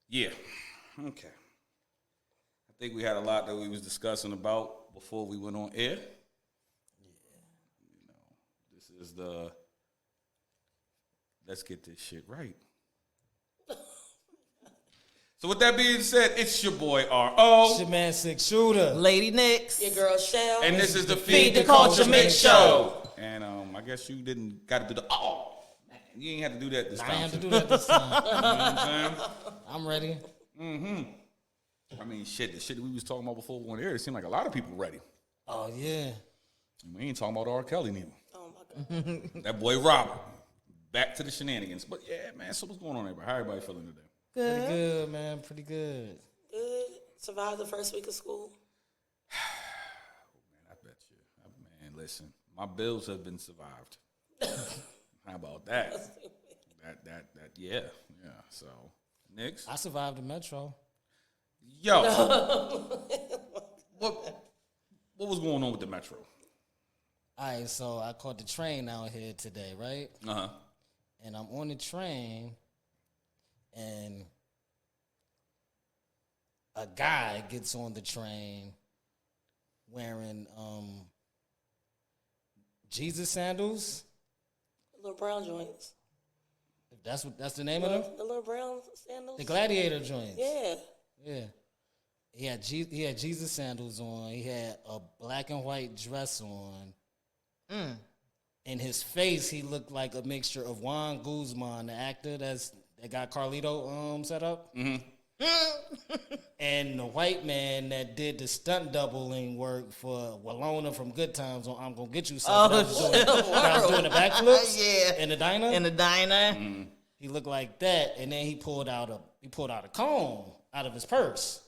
Yeah. Okay. I think we had a lot that we was discussing about before we went on air. This is the let's get this shit right. So with that being said, it's your boy R.O. It's your man 6 Shooter. Lady Nix. Your girl Shell. And this is the Feed the Culture Mix Show. And I guess you didn't got to do the man. You ain't had to do that this time. I ain't have to do that this time. You know what I'm saying? I'm ready. I mean, shit, the shit that we was talking about before we went on air, it seemed like a lot of people ready. Oh, yeah. We ain't talking about R. Kelly neither. Oh, my God. That boy Robert. Back to the shenanigans. But yeah, man, so what's going on, everybody? How everybody feeling today? Pretty good, man. Pretty good. Good. Survived the first week of school. Man, I bet you. Man, listen, my bills have been survived. How about that? Yeah. So, Nix? I survived the Metro. Yo. What was going on with the Metro? All right, so I caught the train out here today, right? Uh-huh. And I'm on the train, and a guy gets on the train wearing Jesus sandals. Little brown joints. That's the name of them? The little brown sandals? The gladiator joints. Yeah. Yeah. He had Jesus sandals on. He had a black and white dress on. In his face, he looked like a mixture of Juan Guzman, the actor that got Carlito set up, and the white man that did the stunt doubling work for Walona from Good Times on I'm Gonna Get You Something. I was doing the backflips in the diner. In the diner. He looked like that, and then he pulled out a comb out of his purse.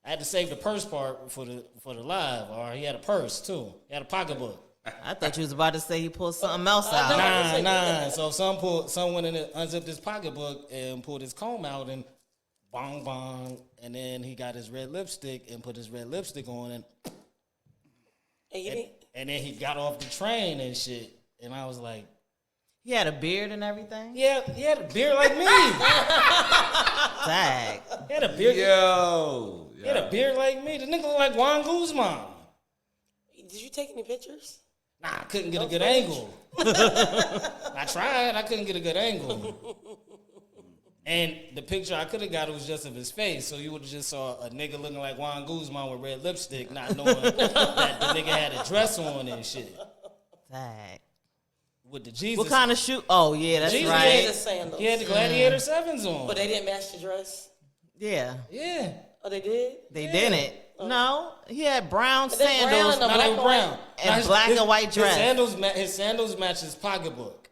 I had to save the purse part for the live, or he had a purse too. He had a pocketbook. I thought you was about to say he pulled something else out. Nah. So someone went in and unzipped his pocketbook and pulled his comb out and bong bong, and then he got his red lipstick and put his red lipstick on, and then he got off the train and shit. And I was like, He had a beard and everything? yeah, he had a beard like me. Dang. He had a beard. Yo. He had a beard like me. The nigga looked like Juan Guzman. Did you take any pictures? Nah, I couldn't get a good angle. I tried. I couldn't get a good angle. And the picture I could have got was just of his face. So you would have just saw a nigga looking like Juan Guzman with red lipstick, not knowing that the nigga had a dress on and shit. Dang. With the Jesus. What kind of shoe? Oh, yeah, that's Jesus right. Jesus sandals. He had the Gladiator 7s on. But they didn't match the dress? Yeah. Yeah. Oh, they did? They didn't. No, he had brown But they brown sandals and the Not black even brown. and black and white dress. His sandals match his pocketbook.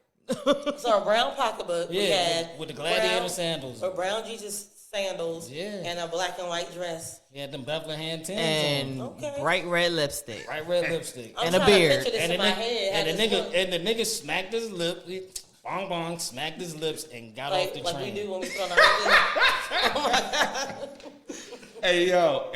So a brown pocketbook. Yeah, we had with the Gladiator brown, sandals. Or brown Jesus sandals. Yeah. And a black and white dress. He had them Bethlehem 10s and on. Okay. bright red lipstick. Bright red lipstick. I'm And a trying to beard. picture this in my head. And the nigga smacked his lip. He, bong bong, smacked his lips and got off the like train. we do when we put on our Hey yo.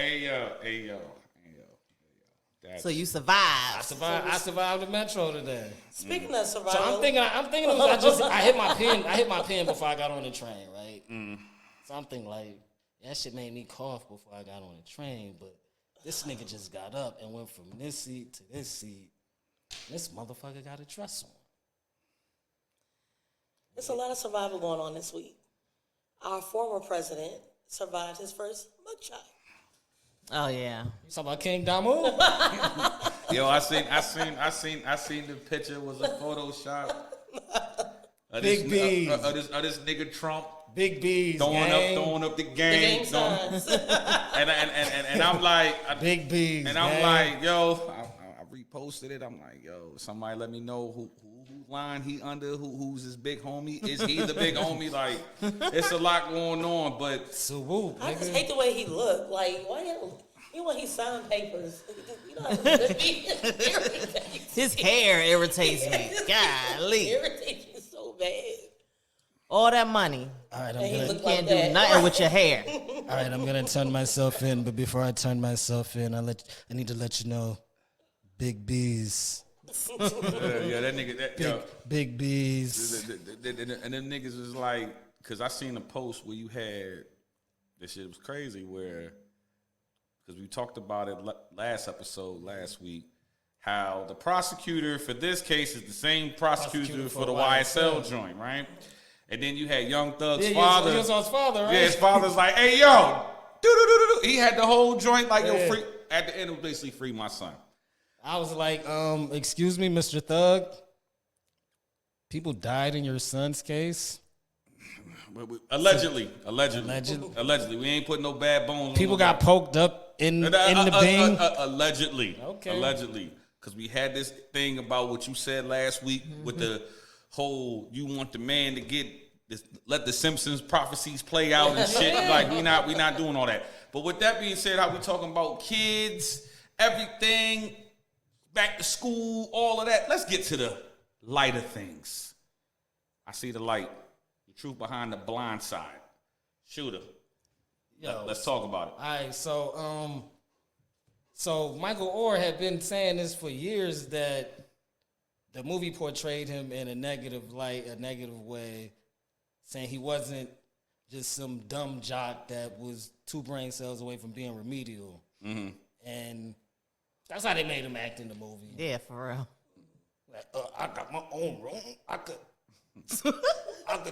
So you survived. I survived the Metro today. Speaking of survival. So I'm thinking it was, I hit my pen before I got on the train, right? So I'm thinking like, that shit made me cough before I got on the train, but this nigga just got up and went from this seat to this seat. This motherfucker got a dress on. There's a lot of survival going on this week. Our former president survived his first mugshot. Oh, yeah. You talking about King Damu? Yo, I seen the picture was a Photoshop. Big B's. Of this nigga Trump. Big B's, throwing up the game. The game signs. and I'm like, Big B's, and I'm like, yo, I reposted it. I'm like, yo, somebody let me know who line he under, who's his big homie. Is he the big homie? Like, it's a lot going on, but salute, I just nigga. hate the way he looked. Like, why you when he signed papers? You know, His hair irritates me. Golly. irritates me so bad. All that money. All right, And he You looked can't like do that. nothing with your hair. All right, I'm gonna turn myself in, but before I turn myself in, I need to let you know, Big B's, yeah, that nigga, yo, Big B's. and them niggas was like because I seen a post where you had this shit was crazy where because we talked about it last episode last week how the prosecutor for this case is the same prosecutor for the YSL joint, right? And then you had Young Thug's father. He was on his father, right? Yeah, his father's like, hey, yo, do. He had the whole joint like, yo, free. At the end, it was basically free my son. I was like, excuse me, Mr. Thug. People died in your son's case? Allegedly. We ain't putting no bad bones. People got poked up in the Bing? Allegedly. Okay. Allegedly. Because we had this thing about what you said last week with the whole, you want the man to get this, let the Simpsons prophecies play out and shit. Like, we not doing all that. But with that being said, how we talking about kids, everything, back to school, all of that. Let's get to the lighter things. I see the light. The truth behind the blind side. Shooter. Yo, let's talk about it. All right, so Michael Orr had been saying this for years that the movie portrayed him in a negative light, a negative way, saying he wasn't just some dumb jock that was 2 brain cells away from being remedial. Mm-hmm. And that's how they made him act in the movie. Yeah, for real. Like, I got my own room. I could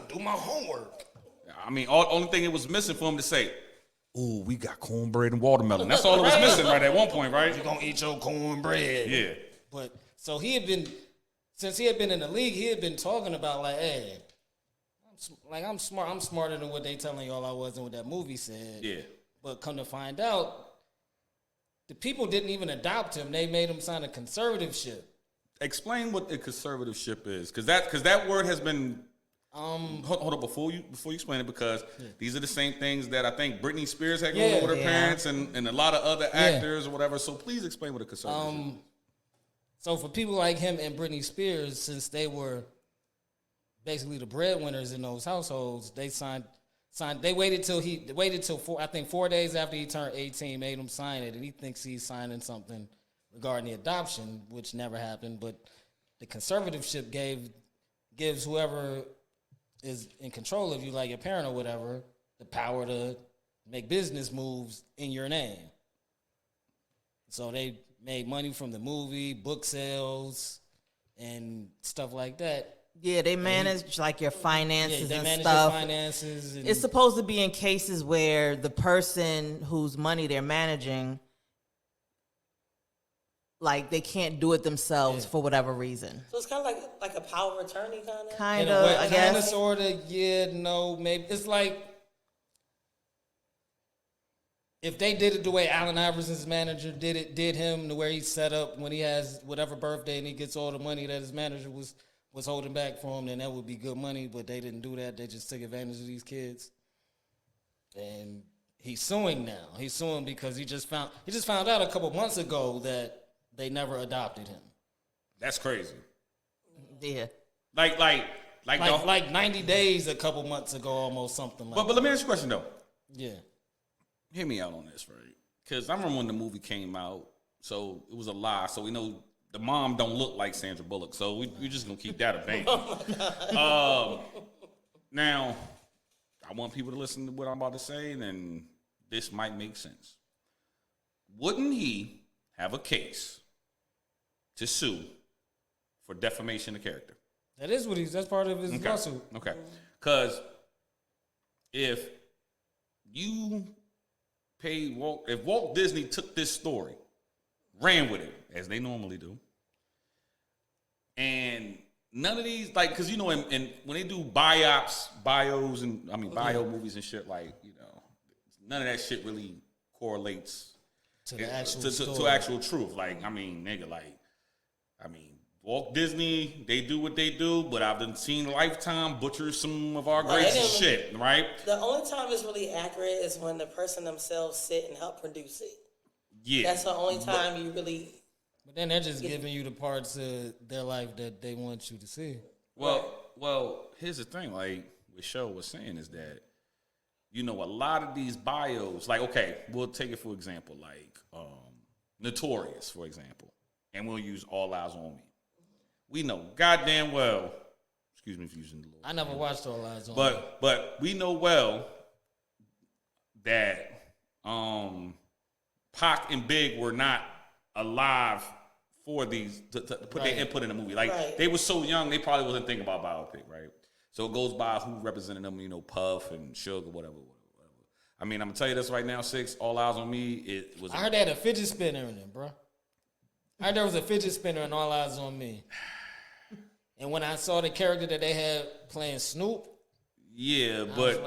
do my homework. I mean, only thing it was missing for him to say, ooh, we got cornbread and watermelon. That's all it was missing right at one point, right? You're going to eat your cornbread. Yeah. But, so since he had been in the league, he had been talking about, like, hey, I'm smart. I'm smarter than what they telling y'all I was and what that movie said. Yeah. But come to find out, the people didn't even adopt him. They made him sign a conservativeship. Explain what the conservativeship is, because that word has been. Hold up before you explain it, because these are the same things that I think Britney Spears had going on with her parents and a lot of other actors or whatever. So please explain what a conservativeship. So for people like him and Britney Spears, since they were basically the breadwinners in those households, they signed. They waited till 4 days after he turned 18, made him sign it, and he thinks he's signing something regarding the adoption, which never happened. But the conservativeship gives whoever is in control of you, like your parent or whatever, the power to make business moves in your name. So they made money from the movie, book sales, and stuff like that. Yeah, they manage like your finances they and manage stuff. your finances. And it's supposed to be in cases where the person whose money they're managing, like they can't do it themselves for whatever reason. So it's kind of like a power of attorney, kind Kind of, of, I guess. Kind of, sort of, yeah, no, maybe. It's like if they did it the way Allen Iverson's manager did him, the way he set up when he has whatever birthday and he gets all the money that his manager was holding back for him, then that would be good money. But they didn't do that. They just took advantage of these kids. And he's suing now. He's suing because he just found out a couple months ago that they never adopted him. That's crazy. Yeah. Like 90 days a couple months ago, almost, something like that. But let me ask you a question though. Yeah. Hear me out on this, right? Because I remember when the movie came out, so it was a lie. So we know the mom don't look like Sandra Bullock, so we're just gonna keep that a baby. Now, I want people to listen to what I'm about to say, and then this might make sense. Wouldn't he have a case to sue for defamation of character? That's part of his lawsuit. Okay. Because if you paid if Walt Disney took this story, ran with it, as they normally do, and none of these, like, because, you know, and when they do bios, and, bio movies and shit, like, you know, none of that shit really correlates to the actual to actual truth. Like, Walt Disney, they do what they do, but I've been seen Lifetime butcher some of our greatest shit, right? The only time it's really accurate is when the person themselves sit and help produce it. Yeah. That's the only time you really... But then they're just giving you the parts of their life that they want you to see. Well, here's the thing, like what Show was saying is that, you know, a lot of these bios, like, okay, we'll take it for example, like Notorious, for example, and we'll use All Eyes on Me. We know goddamn well, Excuse me for using the Lord. I never watched All Eyes on Me. But we know well that Pac and Big were not alive for these to put their input in the movie. Like they were so young, they probably wasn't thinking about biopic, right? So it goes by who represented them, Puff and Suge or whatever. I mean, I'm gonna tell you this right now, 6, All Eyes on Me. It was. I heard they had a fidget spinner in it, bro. I heard there was a fidget spinner in All Eyes on Me. And when I saw the character that they had playing Snoop. Yeah, but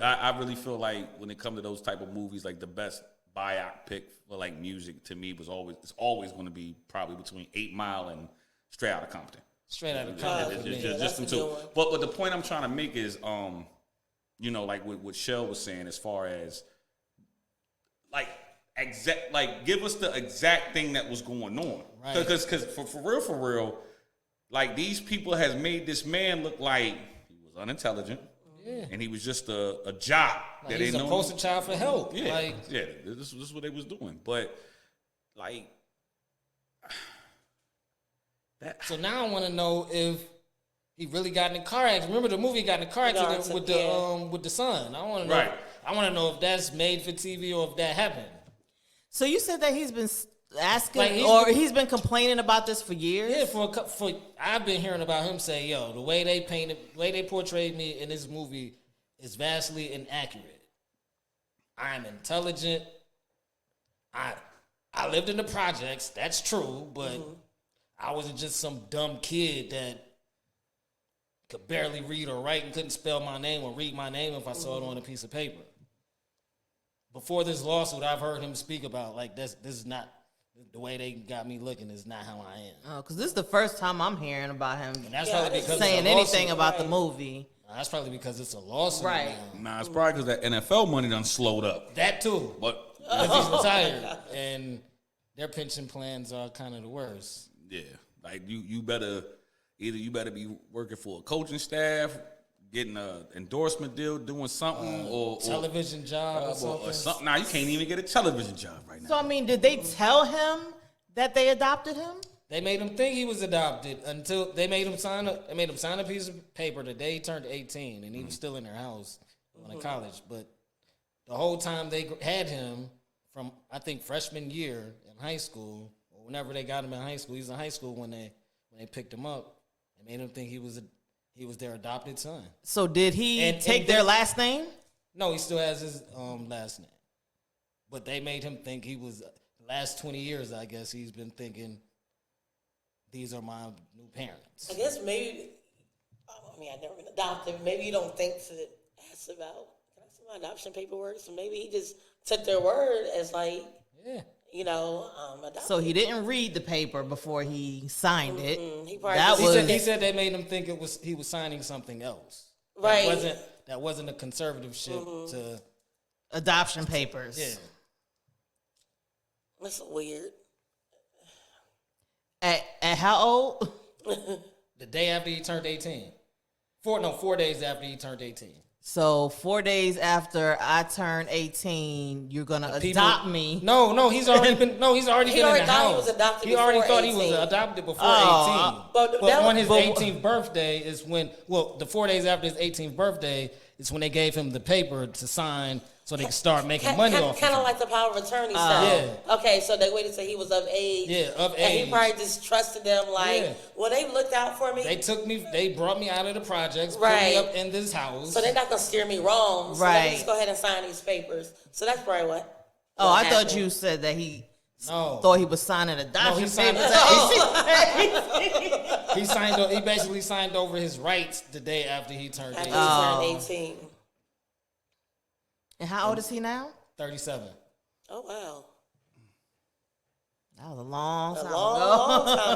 I really feel like when it comes to those type of movies, like the best biopic for like music to me it's always going to be probably between 8 Mile and Straight Outta Compton. Straight Outta Compton. Just them two. But the point I'm trying to make is, like what Shell was saying, as far as like give us the exact thing that was going on, right? Because for real, like these people has made this man look like he was unintelligent. Yeah. And he was just a job that they know. He's a poster child for help. Yeah, this is what they was doing. But like that. So now I want to know if he really got in a car accident. Remember the movie he got in a car accident with the son. I want to know. Right. I want to know if that's made for TV or if that happened. So you said that he's been asking, like he's been complaining about this for years. Yeah, for I've been hearing about him say, "Yo, the way they portrayed me in this movie is vastly inaccurate. I'm intelligent. I lived in the projects. That's true, but I wasn't just some dumb kid that could barely read or write and couldn't spell my name or read my name if I saw it on a piece of paper." Before this lawsuit, I've heard him speak about like this is not. The way they got me looking is not how I am. Oh, because this is the first time I'm hearing about him probably because saying anything about the movie. That's probably because it's a lawsuit. Right. Nah, it's probably because that NFL money done slowed up. That too. But because he's retired. And their pension plans are kind of the worst. Yeah. Like you better be working for a coaching staff, getting an endorsement deal, doing something, or television job or something. Nah, you can't even get a television job right now. So I mean, did they tell him that they adopted him? They made him think he was adopted until they made him sign a piece of paper the day he turned 18, and he was still in their house going to college. But the whole time they had him from I think freshman year in high school, or whenever they got him in high school, he was in high school when they picked him up. They made him think he was their adopted son. So did he take their last name? No, he still has his last name. But they made him think he was, the last 20 years, I guess, he's been thinking, these are my new parents. I guess maybe, I've never been adopted. Maybe you don't think to ask about, can I see my adoption paperwork? So maybe he just took their word as like, adopted. So he didn't read the paper before he signed it. He said they made him think he was signing something else. Right. That wasn't a conservative ship to adoption papers. Yeah. That's weird. At how old? The day after he turned 18. 4 days after he turned 18. So 4 days after I turned 18, you're gonna adopt me. No, he's already been. No, he's already been in the house. He was adopted. He already thought he was adopted before 18. But on his 18th birthday is when. Well, the 4 days after his 18th birthday is when they gave him the paper to sign so they could start making money off. Kind of like the power of attorney stuff. Yeah. Okay, so they waited till he was of age. Yeah, of age. And he probably just trusted them. Like, well, they looked out for me. They brought me out of the projects, put me up in this house. So they're not gonna steer me wrong. So let me just go ahead and sign these papers. So that's probably what. I thought you said that he thought he was signing adoption papers. He basically signed over his rights the day after he turned 18. 18. And how old is he now? 37. Oh, wow. That was a long time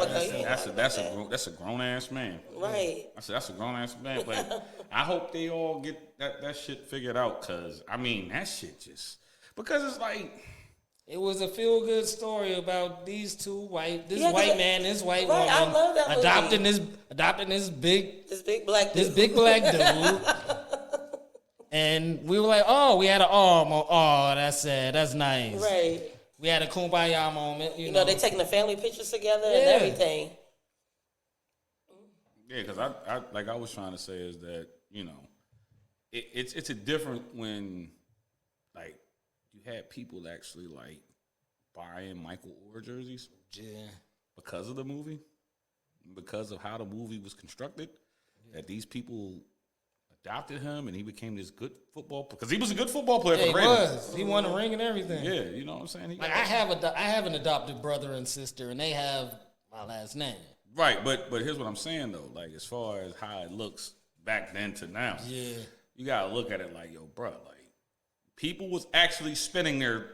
ago. That's a grown ass man. Right. I said that's a grown ass man, but I hope they all get that shit figured out, because that shit just, because it's like, it was a feel good story about these two white man, this white woman I love that adopting this big black dude. And we were like, we had that's sad, that's nice. Right. We had a kumbaya moment. You know, they taking the family pictures together and everything. Yeah, because I like I was trying to say is that, you know, it's a different when like you had people actually like buying Michael Orr jerseys. Yeah. Because of the movie, because of how the movie was constructed, that these people adopted him and he became this good football because he was a good football player for the Ravens. He won a ring and everything. Yeah, you know what I'm saying? Like I have an adopted brother and sister, and they have my last name. Right, but here's what I'm saying though. Like as far as how it looks back then to now, Yeah. you gotta look at it like, yo, bro, like people was actually spending their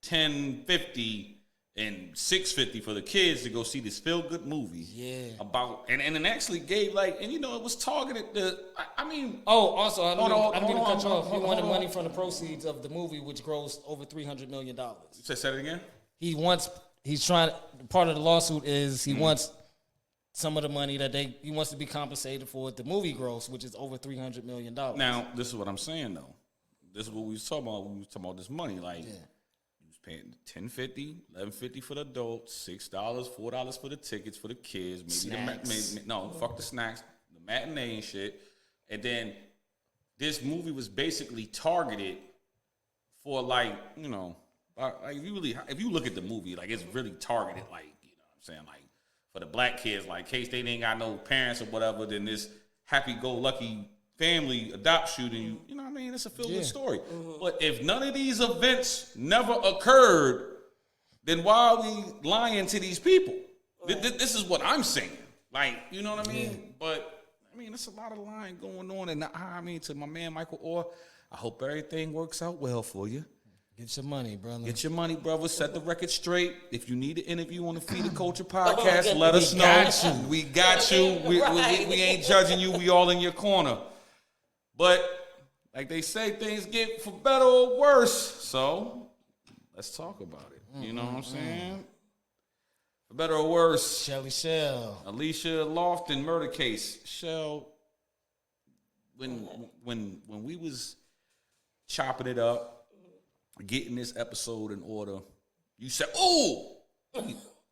$10.50 and $6.50 for the kids to go see this feel good movie. Yeah. About and it actually gave like, and you know, it was targeted to. I mean. Oh, also, I didn't mean to cut you off. He hold wanted on. money from the proceeds of the movie, which grossed over $300 million. Say it again. He's trying. Part of the lawsuit is he wants some of the money that he wants to be compensated for the movie gross, which is over $300 million. Now, this is what I'm saying though. This is what we was talking about when we was talking about this money. Like, you was paying $10.50, $11.50 for the adults, $6, $4 for the tickets for the kids. Maybe fuck the snacks, the matinee and shit. And then this movie was basically targeted for like, you know, like if you look at the movie, like it's really targeted, like, you know what I'm saying, like for the black kids, like in case they ain't got no parents or whatever, then this happy-go-lucky family adopts you, then you know what I mean? It's a feel-good story. But if none of these events never occurred, then why are we lying to these people? This is what I'm saying. Like, you know what I mean? Yeah. But, I mean, there's a lot of lying going on. And I mean, to my man, Michael Orr, I hope everything works out well for you. Get your money, brother. Get your money, brother. Set the record straight. If you need an interview on the Feed the Culture podcast, let us know. We got you. We ain't judging you. We all in your corner. But like they say, things get for better or worse. So let's talk about it. You know what I'm saying? For better or worse. Shelly Shell. Alicia Lofton murder case. Shell, when we was chopping it up, getting this episode in order, you said, "Oh,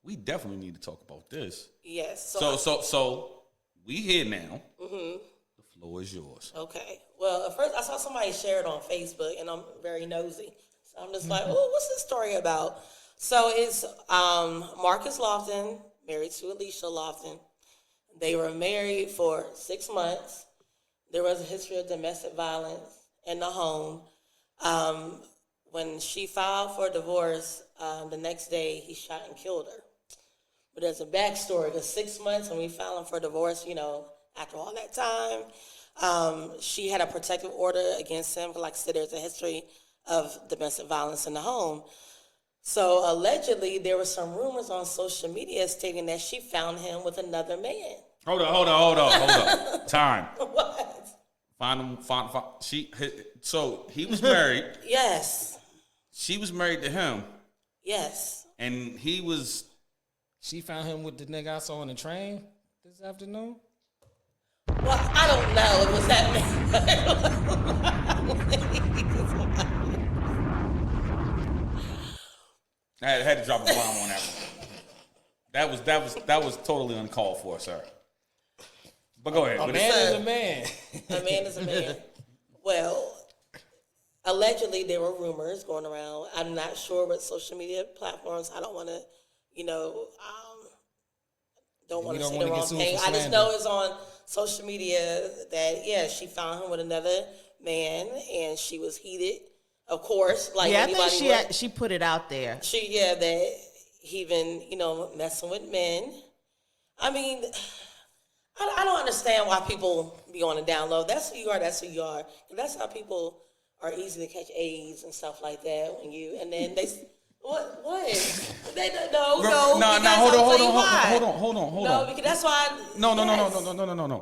we definitely need to talk about this." Yes. So we here now. Mm-hmm. The floor is yours. Okay. Well, at first I saw somebody share it on Facebook, and I'm very nosy, so I'm just like, "Oh, what's this story about?" So it's Marcus Lofton married to Alicia Lofton. They were married for 6 months. There was a history of domestic violence in the home. When she filed for divorce, the next day he shot and killed her. But there's a backstory. The 6 months when we filed for divorce, you know, after all that time, she had a protective order against him. Like I said, there's a history of domestic violence in the home. So allegedly, there were some rumors on social media stating that she found him with another man. Hold up. Time. What? Find him. So he was married. Yes. She was married to him. Yes. And he was. She found him with the nigga I saw on the train this afternoon? Well, I don't know. It was that I had to drop a bomb on that one. That was totally uncalled for, sir. But go ahead. A man is a man. A man is a man. Well, allegedly there were rumors going around. I'm not sure what social media platforms. I don't want to, don't want to say the wrong thing. I just know it's on social media that, yeah, she found him with another man and she was heated, of course. Like I think she put it out there. That he been, messing with men. I mean, I don't understand why people be on the down low. That's who you are. That's who you are. And that's how people are easy to catch AIDS and stuff like that. And then they. What? No. Hold on. No, because that's why. No.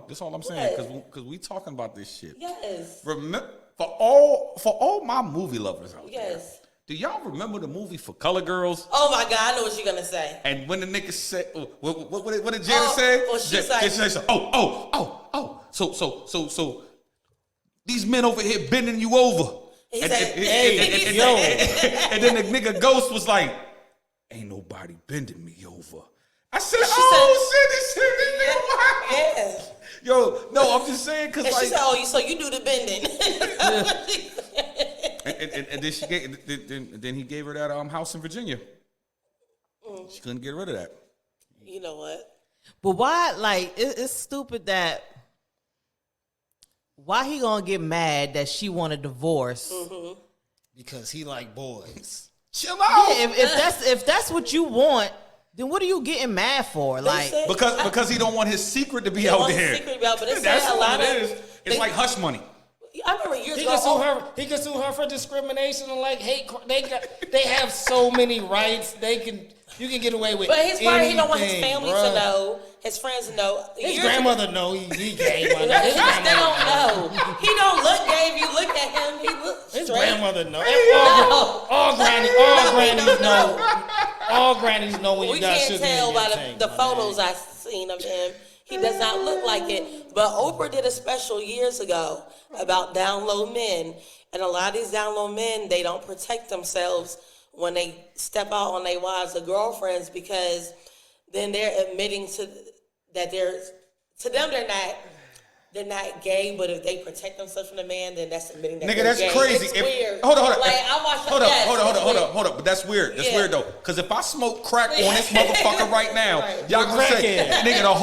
That's all I'm saying because we talking about this shit. Yes. Remember, for all my movie lovers out there. Yes. Do y'all remember the movie For Color Girls? Oh my God, I know what you're gonna say. And when the nigga said, what did Janet say? Well, she said, So these men over here bending you over. He And said, then the nigga Ghost was like, ain't nobody bending me over. I said, this Yo, no, I'm just saying because And like, she said, "Oh, so you do the bending?" and then she gave, then he gave her that house in Virginia. She couldn't get rid of that. You know what? But why? Like, it's stupid that. Why he gonna get mad that she want a divorce? Because he like boys. Chill out. Yeah, if that's what you want, then what are you getting mad for? Like, Because he don't want his secret to be out there. But it's That's a lot what it of. is. It's like hush money. I remember years He ago. can sue her. He can sue her for discrimination and like hate. They have so many rights. You can get away with. But his part, he don't want his anything, family bruh. to know, his friends to know. His Years grandmother know he gay. ago, they don't know. He don't look gay. If you look at him, he looks His straight. grandmother know. No. All grannies don't know. All grannies know when We you got can't sugar tell in your by tank, the my photos man. I've seen of him. He does not look like it. But Oprah did a special years ago about down low men. And a lot of these down low men, they don't protect themselves when they step out on their wives or girlfriends, because then they're admitting that they're not gay, but if they protect themselves from the man, then that's admitting that Nigga, they're that's gay. crazy. It's weird. Hold on. Like, I watched Hold up. But that's weird. That's Yeah. weird though. Because if I smoke crack on this motherfucker right now, Right. y'all gonna say, nigga, the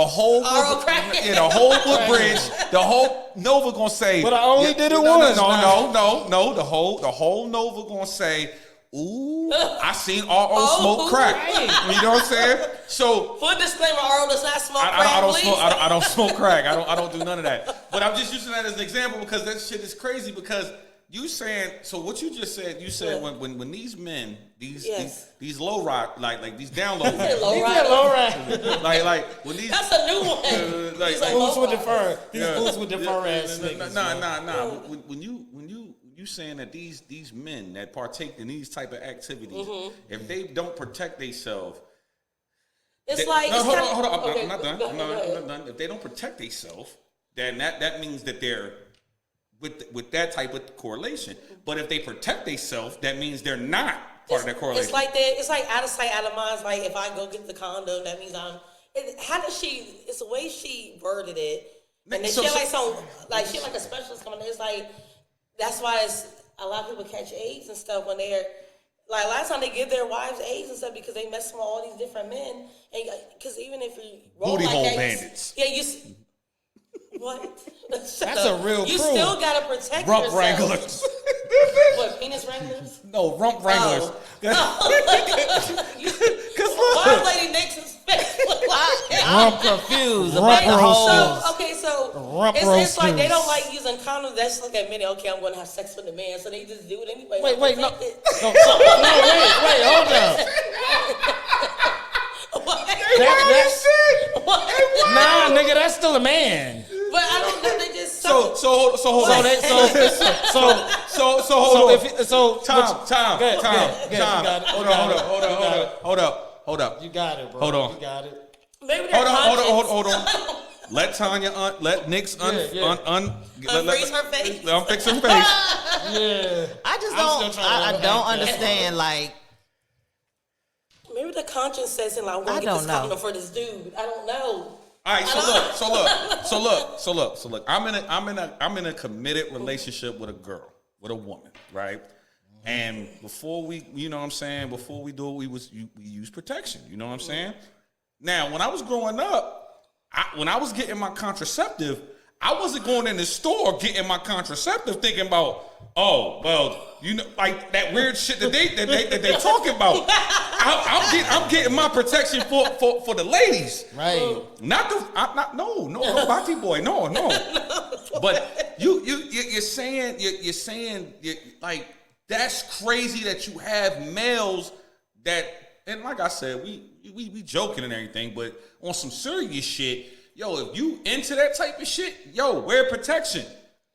whole Oral crack. yeah, the whole Woodbridge, the whole Nova gonna say. But I only did it no, once, No. The whole Nova gonna say, ooh, I seen RO smoke crack. right. You know what I'm saying? So Full disclaimer: RO does not smoke crack. I don't please. smoke. I don't smoke crack. I don't do none of that. But I'm just using that as an example because that shit is crazy. Because you saying, so what you just said, you said when these men, these low rock, like these down low men, Low He rider. get low right. like when these That's a new one. like- He's like Boots low with the rider. fur. These boots with the fur ass niggas. Nah. When you saying that these men that partake in these type of activities, if they don't protect themselves, It's like no, it's hold kinda- on. okay, I'm not done. go I'm ahead. not done. If they don't protect themselves, then that means that they're with that type of correlation. But if they protect themselves, that means they're not part of that correlation. It's like that. It's like out of sight, out of mind. It's like if I go get the condom, that means I'm. How does she? It's the way she worded it, and then So- she had so- she had like a specialist coming. It's like that's why it's a lot of people catch AIDS and stuff when they're like a lot of time they give their wives AIDS and stuff because they mess with all these different men. And because even if you roll Booty like hole that, bandits. What? That's a real You proof. still gotta protect Rump yourself. wranglers. What, penis wranglers? No, rump wranglers. Why Lady Nixon's face look like I'm confused about Rump the whole. roasters. So it's like they don't like using condoms. That's like a minute. Okay, I'm going to have sex with a man, so they just do it anyway. Wait, no. Protect it. No, wait, hold up. What? Nah, nigga, that's still a man. But I don't know. They just So hold on. So hold Tom. Time. Good, you got it. Hold up. You got it, bro. Hold on. You got it. maybe they're Hold on. Let Tanya let Nick's unfreeze her face. Unfix her face. Yeah. I just I'm still trying to I unpack don't that. understand. Like, Maybe the conscience says, "I'm going I to get don't this know. condom for this dude." I don't know. All right, so look. I'm in a committed relationship with a girl, with a woman, right? And before we, you know what I'm saying, before we do it, we use protection, you know what I'm saying? Now, when I was growing up, when I was getting my contraceptive, I wasn't going in the store getting my contraceptive thinking about, oh, well, you know, like that weird shit that they talking about. I'm getting my protection for the ladies, Right. no, body boy, no. But you're saying like that's crazy that you have males that, and like I said, we joking and everything, but on some serious shit, yo, if you into that type of shit, yo, wear protection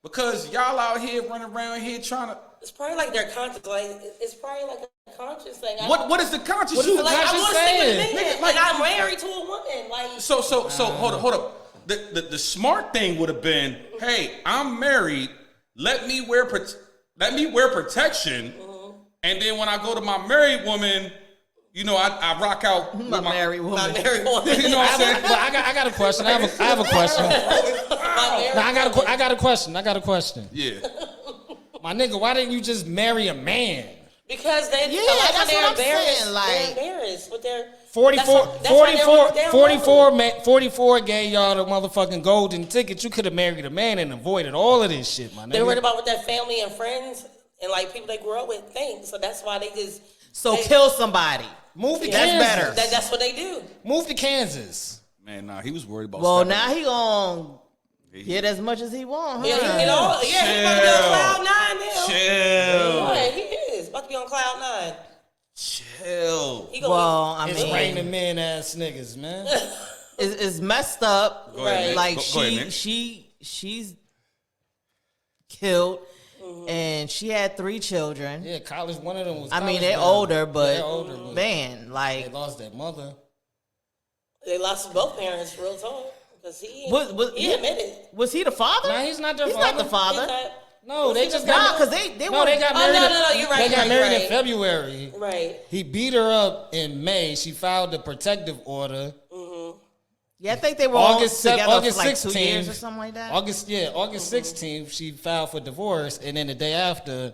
because y'all out here running around here trying to. It's probably like their conscience. Like it's probably like a conscious thing. What is the conscious? What is the Like I conscious want to stick with a saying? man, like I'm married to a woman. Like So hold up. The smart thing would have been, hey, I'm married. Let me wear protection, and then when I go to my married woman, You know, I rock out with My married woman. My married woman. You know what I'm saying? But I got a question. I have a question. I got a question. Yeah. My nigga, why didn't you just marry a man? Because they, Yeah, a lot of that's them, what they're I'm embarrassed. saying, like- They're embarrassed with their 44, that's why they're on the down low. 44 gave y'all the motherfucking golden ticket. You could have married a man and avoided all of this shit, my nigga. They're worried about what their family and friends and like people they grew up with think. So that's why they just Kill somebody. Move to That's Kansas. better. That's what they do. Move to Kansas. Man, nah, he was worried about Well, stepping- now he gonna get as much as he want, huh? Yeah, he get all. Yeah, he's about to be on cloud nine now. Chill. Yeah, he is about to be on cloud nine. Chill. He gonna Well, I It's mean, raining men ass niggas, man. it's messed up. Go ahead, man. Like Go ahead, man. she's killed, and she had 3 children. Yeah, college. One of them was. I mean, college they're bound. older, but They're older, but man, they like, lost their mother. they lost both parents, real talk, because he he admitted. was he the father? Nah, he's not their He's father. not the He's father. not- No, they just Nah, got. because they No, were. they got Oh, married. no, you're right, They got you're married in right. February. Right. He beat her up in May. She filed a protective order. Yeah, I think they were August together August for like 2 16th years or something like that. August 16th, she filed for divorce, and then the day after,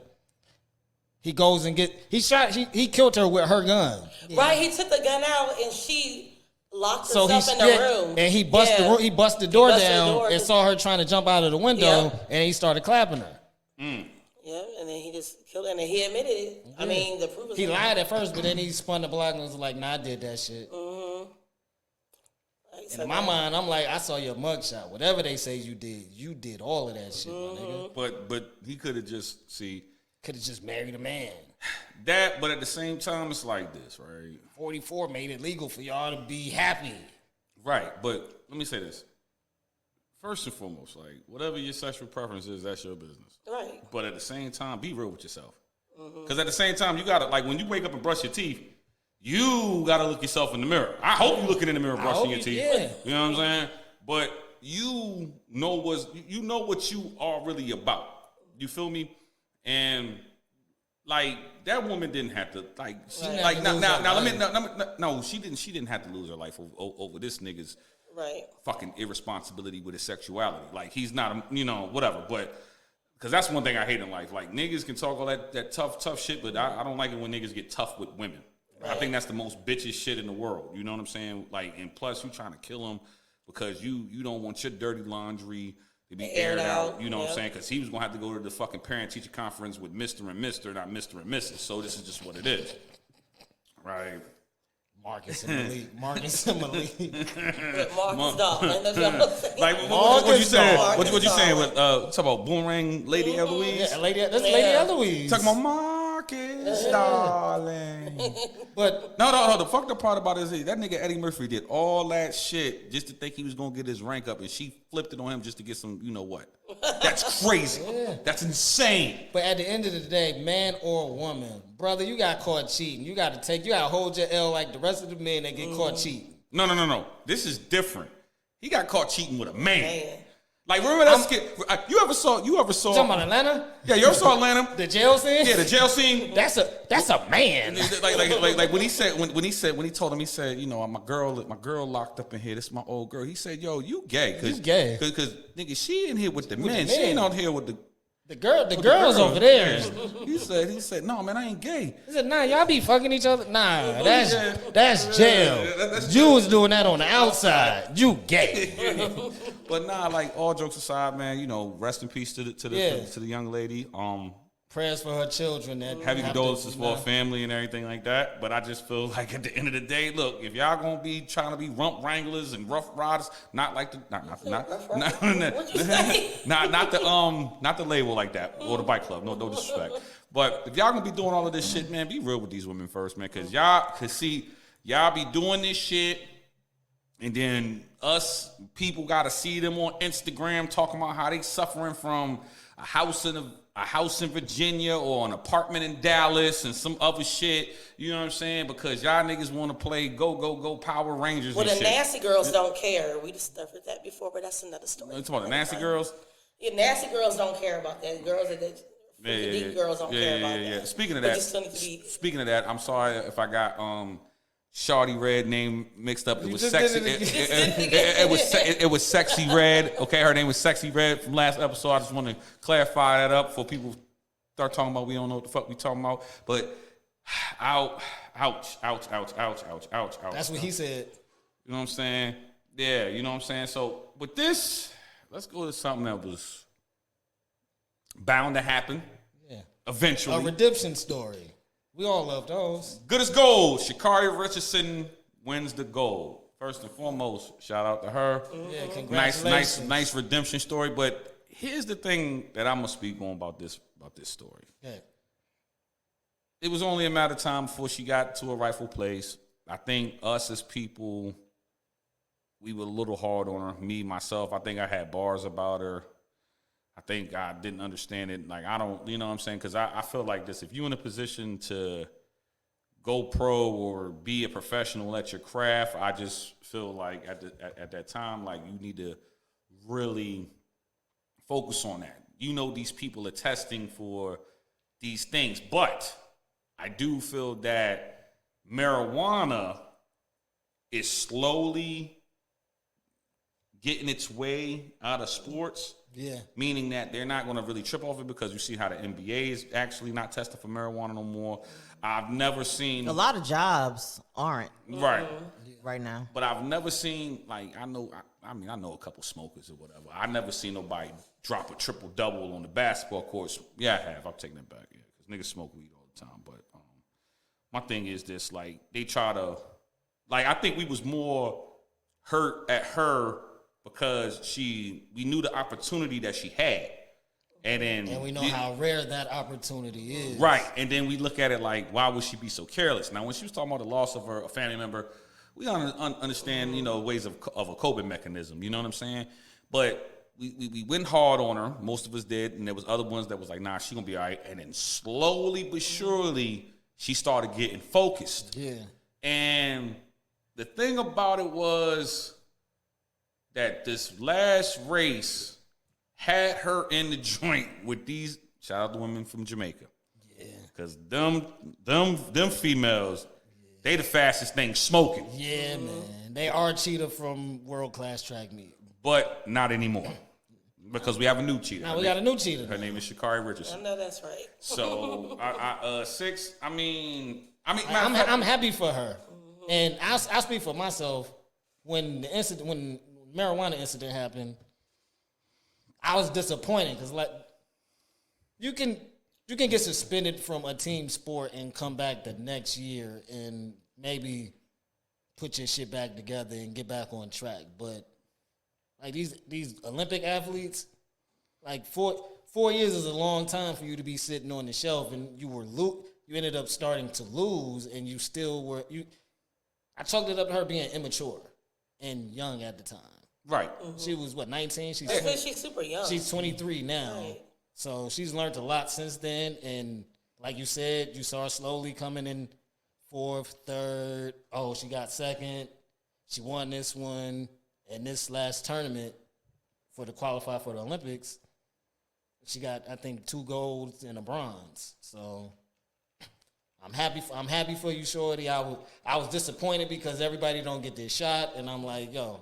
he goes and he killed her with her gun. Right, he took the gun out and she locked So herself in the room. and he bust Yeah. the room, he bust the door busted the down door. and saw her trying to jump out of the window, Yeah. and he started clapping her. Yeah, and then he just killed her, and then he admitted it. I mean, the proof is He in there. lied at first, but then he spun the block and was like, "Nah, I did that shit." Right, And so in my mind, I'm like, I saw your mugshot. Whatever they say you did all of that shit, my nigga. But he could have just Could have just married a man. that. But at the same time, it's like this, right? 44 made it legal for y'all to be happy. Right. But let me say this. First and foremost, like whatever your sexual preference is, that's your business. Right. But at the same time, be real with yourself. Because at the same time, you gotta like when you wake up and brush your teeth, you gotta look yourself in the mirror. I hope you looking in the mirror brushing your teeth. yeah. You know what I'm saying? But you know what you are really about. You feel me? And like that woman didn't have to like she, Right. like Have to now lose now her let me life. no she didn't have to lose her life over this nigga's Right. fucking irresponsibility with his sexuality. Like he's not whatever. But because that's one thing I hate in life. Like niggas can talk all that tough shit, but I don't like it when niggas get tough with women. I think that's the most bitches shit in the world. You know what I'm saying? Like, and plus you trying to kill him because you don't want your dirty laundry to be aired out. You know what I'm saying? Because he was gonna have to go to the fucking parent teacher conference with Mr. and Mr., not Mr. and Mrs. So this is just what it is, right? Marcus and Malik. Marcus and Malik. With Marcus Dawson. That's what I'm saying. Like what you saying? Marcus What you saying with Dawson. talk about Boomerang Lady Eloise? Yeah, that's Lady Eloise. Talking about Marcus, darling. But No. The fucked up part about it is that nigga Eddie Murphy did all that shit just to think he was gonna get his rank up, and she flipped it on him just to get some, you know what? That's crazy. That's insane. at the end of the day, man or woman, brother, you got caught cheating. You gotta hold your L like the rest of the men that get caught cheating. No. This is different. He got caught cheating with a man. Man. Like remember that skit? You ever saw? You talking about Atlanta? Yeah, you ever saw Atlanta? The jail scene? Yeah, the jail scene. That's a man. like when he told him, he said, you know, my girl locked up in here. This is my old girl. He said, yo, you gay? You gay. Because nigga, she in here with the men. the She ain't men. out here with the The girls over there. He said, no man, I ain't gay. He said, nah, y'all be fucking each other. Nah, that's Yeah. jail. That's You was doing that on the outside. You gay. But nah, like all jokes aside, man, you know, rest in peace to the young lady. Prayers for her children. That Heavy have condolences to, for her family and everything like that. But I just feel like at the end of the day, look, if y'all gonna be trying to be rump wranglers and rough riders, not like the not What'd you say? not the label like that or the bike club. No disrespect. But if y'all gonna be doing all of this shit, man, be real with these women first, man, because y'all be doing this shit. And then us people gotta see them on Instagram talking about how they suffering from a house in Virginia or an apartment in Dallas and some other shit. You know what I'm saying? Because y'all niggas want to play go Power Rangers Well, and the shit. nasty girls don't care. We discovered that before, but that's another story. You talking about the nasty girls? Yeah, nasty girls don't care about that. Girls that deep girls don't care about that. Speaking of But that, you still need to be. speaking of that, I'm sorry if I got Shawty Red name mixed up. It You was just sexy. did it It was Sexy Red. Okay, her name was Sexy Red from last episode. I just want to clarify that up for people start talking about we don't know what the fuck we talking about. But ouch. That's what he said. You know what I'm saying? Yeah, you know what I'm saying? So with this, let's go to something that was bound to happen. Yeah. Eventually. A redemption story. We all love those. Good as gold. Sha'carri Richardson wins the gold. First and foremost, shout out to her. Yeah, congratulations. Nice redemption story. But here's the thing that I'm gonna speak on about this story. Yeah. It was only a matter of time before she got to a rightful place. I think us as people, we were a little hard on her. Me, myself, I think I had bars about her. I think I didn't understand it. Like, I don't, you know what I'm saying? Because I feel like this. If you're in a position to go pro or be a professional at your craft, I just feel like at that time, like, you need to really focus on that. You know, these people are testing for these things. But I do feel that marijuana is slowly getting its way out of sports. Yeah. Meaning that they're not going to really trip off it because you see how the NBA is actually not testing for marijuana no more. I've never seen A lot of jobs aren't right now. But I've never seen, like, I know a couple smokers or whatever. I've never seen nobody drop a triple double on the basketball courts. Yeah, I have. I'm taking it back. Yeah, because niggas smoke weed all the time. But my thing is this: like, they try to, like, I think we was more hurt at her because we knew the opportunity that she had. And we know how rare that opportunity is. Right. And then we look at it like, why would she be so careless? Now, when she was talking about the loss of a family member, we understand, you know, ways of a coping mechanism. You know what I'm saying? But we went hard on her. Most of us did. And there was other ones that was like, nah, she going to be all right. And then slowly but surely, she started getting focused. Yeah. And the thing about it was that this last race had her in the joint with these, shout out to women from Jamaica. Yeah. Because them females, they the fastest thing smoking. Yeah, man. They are cheetah from world-class track meet. But not anymore. Because we have a new cheetah. Now we got a new cheetah. Her name is Sha'carri Richardson. I know that's right. So, 6, I'm happy for her. And I'll speak for myself. When the marijuana incident happened, I was disappointed because, like, you can get suspended from a team sport and come back the next year and maybe put your shit back together and get back on track. But like these Olympic athletes, like 4 years is a long time for you to be sitting on the shelf, and you ended up starting to lose, and you still were I chalked it up to her being immature and young at the time. Right. She was, 19? She's super young. She's 23 now. Right. So she's learned a lot since then. And like you said, you saw her slowly coming in 4th, 3rd. Oh, she got 2nd. She won this one. And this last tournament to qualify for the Olympics, she got, I think, 2 golds and a bronze. So I'm happy for you, Shorty. I was disappointed because everybody don't get this shot. And I'm like, yo,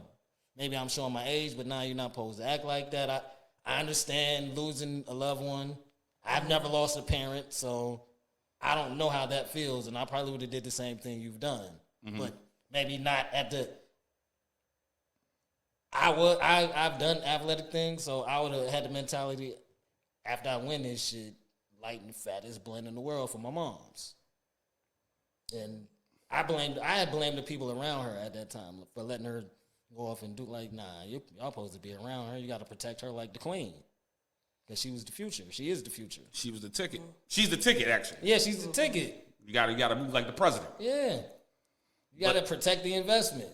maybe I'm showing my age, but now you're not supposed to act like that. I understand losing a loved one. I've never lost a parent, so I don't know how that feels, and I probably would have did the same thing you've done. Mm-hmm. But maybe not at the I've done athletic things, so I would have had the mentality after I win this shit, light and fattest blend in the world for my moms. And I had blamed the people around her at that time for letting her go off and do, like, nah, y'all supposed to be around her. You got to protect her like the queen. Because she was the future. She is the future. She was the ticket. She's the ticket, actually. Yeah, she's the ticket. You gotta move like the president. Yeah. You got to protect the investment.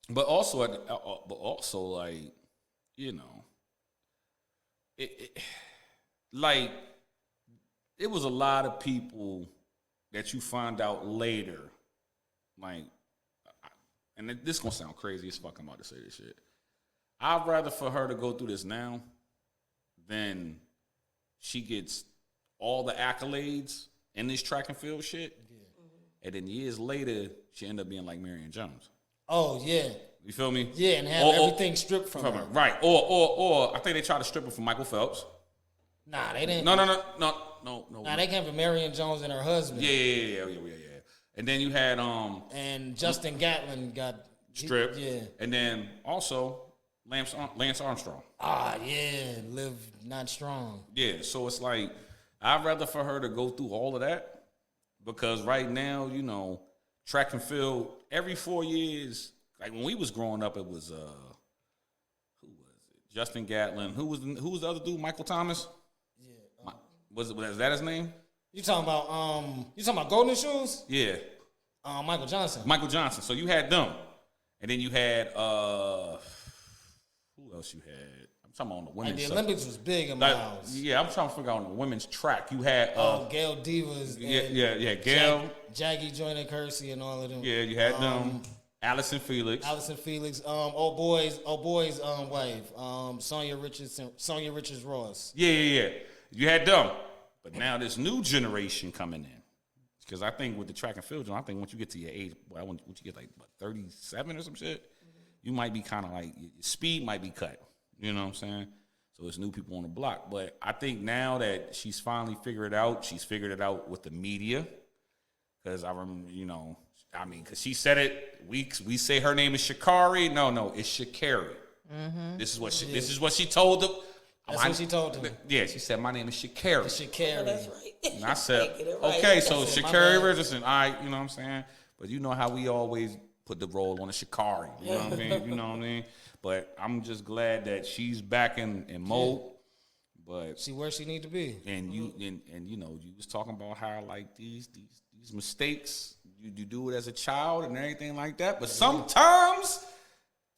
But also, like, you know, it was a lot of people that you find out later, like, and this gonna sound crazy as fuck, I'm about to say this shit. I'd rather for her to go through this now than she gets all the accolades in this track and field shit. Yeah. and then years later she ended up being like Marion Jones. Oh yeah. You feel me? Yeah, and have everything stripped from her. Right. Or I think they tried to strip her from Michael Phelps. Nah, they didn't. No. Nah, they came from Marion Jones and her husband. Yeah. And then you had And Justin Gatlin got stripped. Yeah. And then also Lance Armstrong. Ah, yeah, live not strong. Yeah. So it's like I'd rather for her to go through all of that because right now, you know, track and field every 4 years. Like when we was growing up, it was who was it? Justin Gatlin. Who was the other dude? Michael Thomas. Yeah. Was that his name? You talking about Golden Shoes? Yeah. Michael Johnson. Michael Johnson. So you had them, and then you had who else you had? I'm talking about on the women's. Like the Olympics was big in my house. Yeah, I'm trying to figure out on the women's track. You had Gail Divas. Yeah, Gail, Jackie Joyner Kersey and all of them. Yeah, you had them. Allison Felix. Old boy's wife, Sonia Richards Ross. Yeah. You had them. But now this new generation coming in. Because I think with the track and field, I think once you get to your age, once you get like 37 or some shit, you might be kind of like, your speed might be cut. You know what I'm saying? So it's new people on the block. But I think now that she's finally figured it out, she's figured it out with the media. Because I remember, because she said it. We say her name is Sha'carri. No, it's Sha'carri. Mm-hmm. This is what she told them. That's what she told him. Yeah, she said, my name is Sha'carri. Sha'carri. Oh, that's right. And I said, right. okay, so Sha'carri Richardson, all right, you know what I'm saying? But you know how we always put the role on the Sha'carri, you know what I mean? You know what I mean? But I'm just glad that she's back in mode. But she where she need to be. And you was talking about how like these mistakes, you do it as a child and everything like that. But sometimes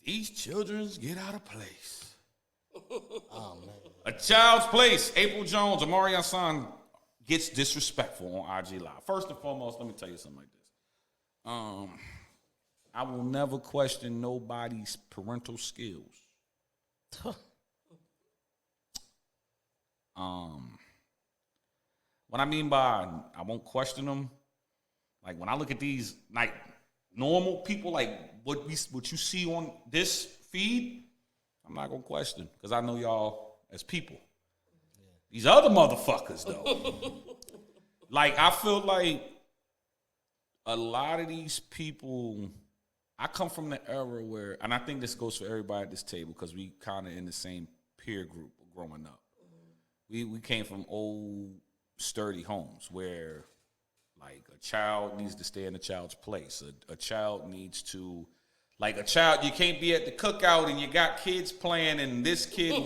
these children get out of place. Oh man. A child's place. April Jones, Amari Hassan gets disrespectful on IG Live. First and foremost, let me tell you something like this. I will never question nobody's parental skills. What I mean by I won't question them, like when I look at these like normal people, like what you see on this feed, I'm not gonna question because I know y'all as people. Yeah. These other motherfuckers though, like I feel like a lot of these people. I come from the era where, and I think this goes for everybody at this table because we kind of in the same peer group growing up. Mm-hmm. We came from old, sturdy homes where, like, a child needs to stay in a child's place. A child needs to, like, you can't be at the cookout and you got kids playing and this kid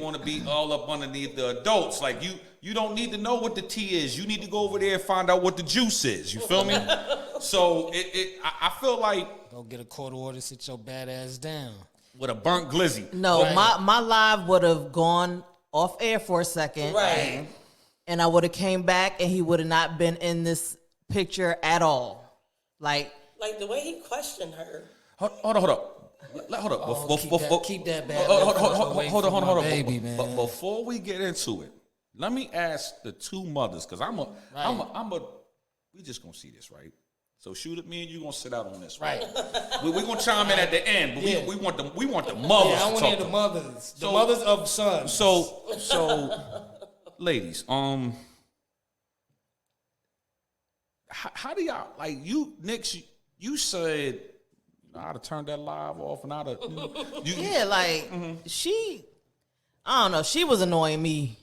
want to be all up underneath the adults. Like, you don't need to know what the tea is. You need to go over there and find out what the juice is. You feel me? So I feel like go get a court order, sit your bad ass down with a burnt glizzy. No, right. my live would have gone off air for a second, right? And I would have came back, and he would have not been in this picture at all. Like the way he questioned her. Hold up. Keep that bad. Hold on, baby, man. But before we get into it, let me ask the two mothers because we just gonna see this, right? So shoot at me and you gonna sit out on this, right? We're gonna chime in at the end, but we want the mothers. Yeah, I want to hear the mothers, the mothers of sons. So, ladies, how do y'all like you, Nick? You said I'd have turned that live off and I'd have. She, I don't know, she was annoying me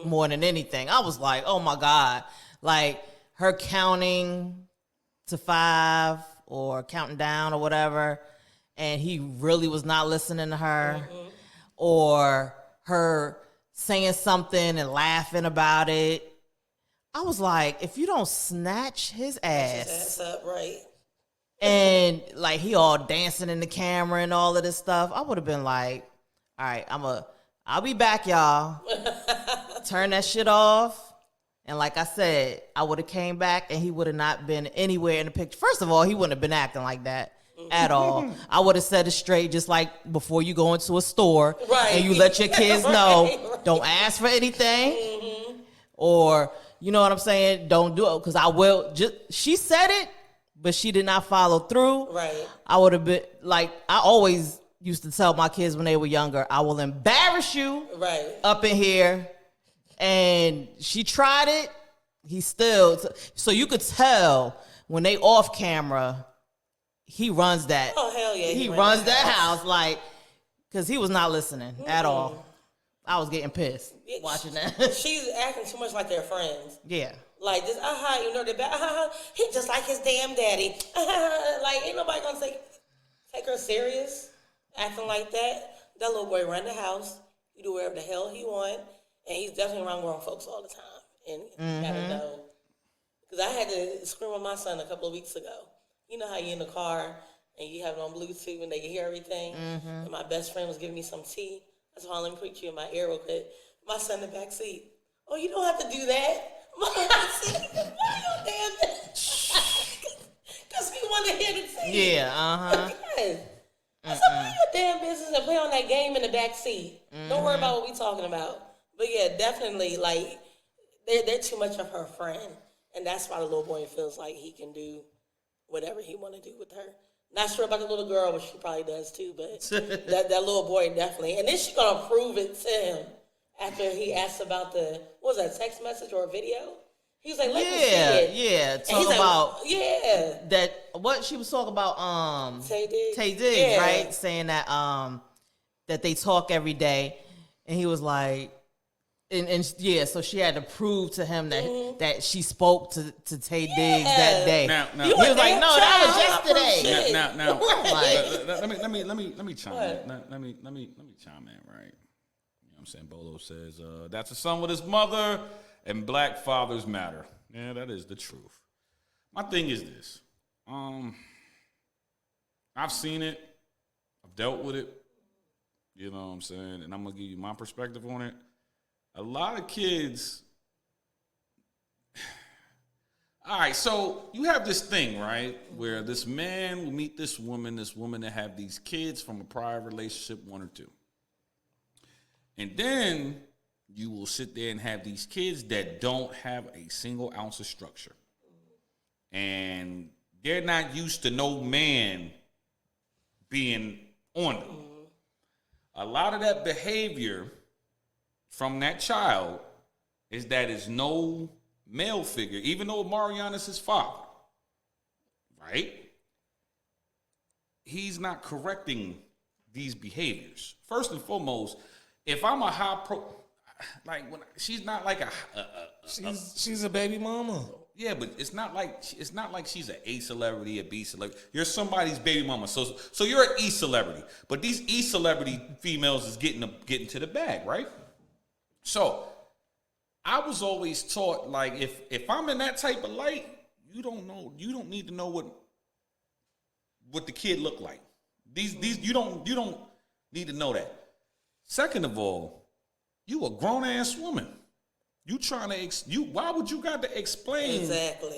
more than anything. I was like, oh my God, like her counting to 5 or counting down or whatever, and he really was not listening to her, or her saying something and laughing about it. I was like, if you don't snatch his ass up, right? And like he all dancing in the camera and all of this stuff, I would have been like, all right, I'll be back, y'all. Turn that shit off. And like I said, I would have came back and he would have not been anywhere in the picture. First of all, he wouldn't have been acting like that at all. I would have said it straight, just like before you go into a store and you let your kids know, don't ask for anything. Or You know what I'm saying? Don't do it because I will. She said it, but she did not follow through. Right. I would have been like, I always used to tell my kids when they were younger, I will embarrass you up in here. And she tried it. He still, so you could tell when they off camera, he runs that. Oh, hell yeah. He runs that house like, because he was not listening at all. I was getting pissed watching that. She's acting too much like they're friends. Yeah. Like this, you know, he just like his damn daddy. Like, ain't nobody gonna take her serious, acting like that. That little boy run the house. He do whatever the hell he want, and he's definitely around grown folks all the time. And you gotta know, because I had to scream with my son a couple of weeks ago. You know how you in the car and you have it on Bluetooth and they can hear everything. And my best friend was giving me some tea. That's why let me put you in my ear real quick. My son in the back seat. Oh, you don't have to do that. I said, why you damn because he wanted to hear the tea. Yeah, Yes. I said, mind your damn business and play on that game in the back seat. Don't worry about what we talking about. But yeah, definitely, like, they're too much of her friend. And that's why the little boy feels like he can do whatever he want to do with her. Not sure about the little girl, but she probably does too. But that little boy definitely. And then she's going to prove it to him after he asked about what was that, text message or a video? He was like, let me see it. Yeah, talk about like, that. What she was talking about, Tay Diggs, right? Saying that that they talk every day, and he was like, and so she had to prove to him that she spoke to Tay Diggs that day. Now, he was like, no, that was yesterday. Now, Like, let me chime in. Let me chime in, right? You know what I'm saying? Bolo says, that's a son with his mother, and black fathers matter. Yeah, that is the truth. My thing is this. I've seen it. I've dealt with it. You know what I'm saying? And I'm going to give you my perspective on it. A lot of kids. All right, so you have this thing, right, where this man will meet this woman that have these kids from a prior relationship, one or two. And then you will sit there and have these kids that don't have a single ounce of structure. And they're not used to no man being on them. A lot of that behavior from that child is that it's no male figure, even though Marion is his father, right? He's not correcting these behaviors. First and foremost, if I'm a she's not like she's a baby mama. Yeah, but it's not like she's an A celebrity, a B celebrity. You're somebody's baby mama. So you're an E celebrity. But these E celebrity females is getting to the bag, right? So I was always taught, like, if I'm in that type of light, you don't need to know what the kid look like. These you don't need to know that. Second of all, you a grown ass woman. You trying to why would you got to explain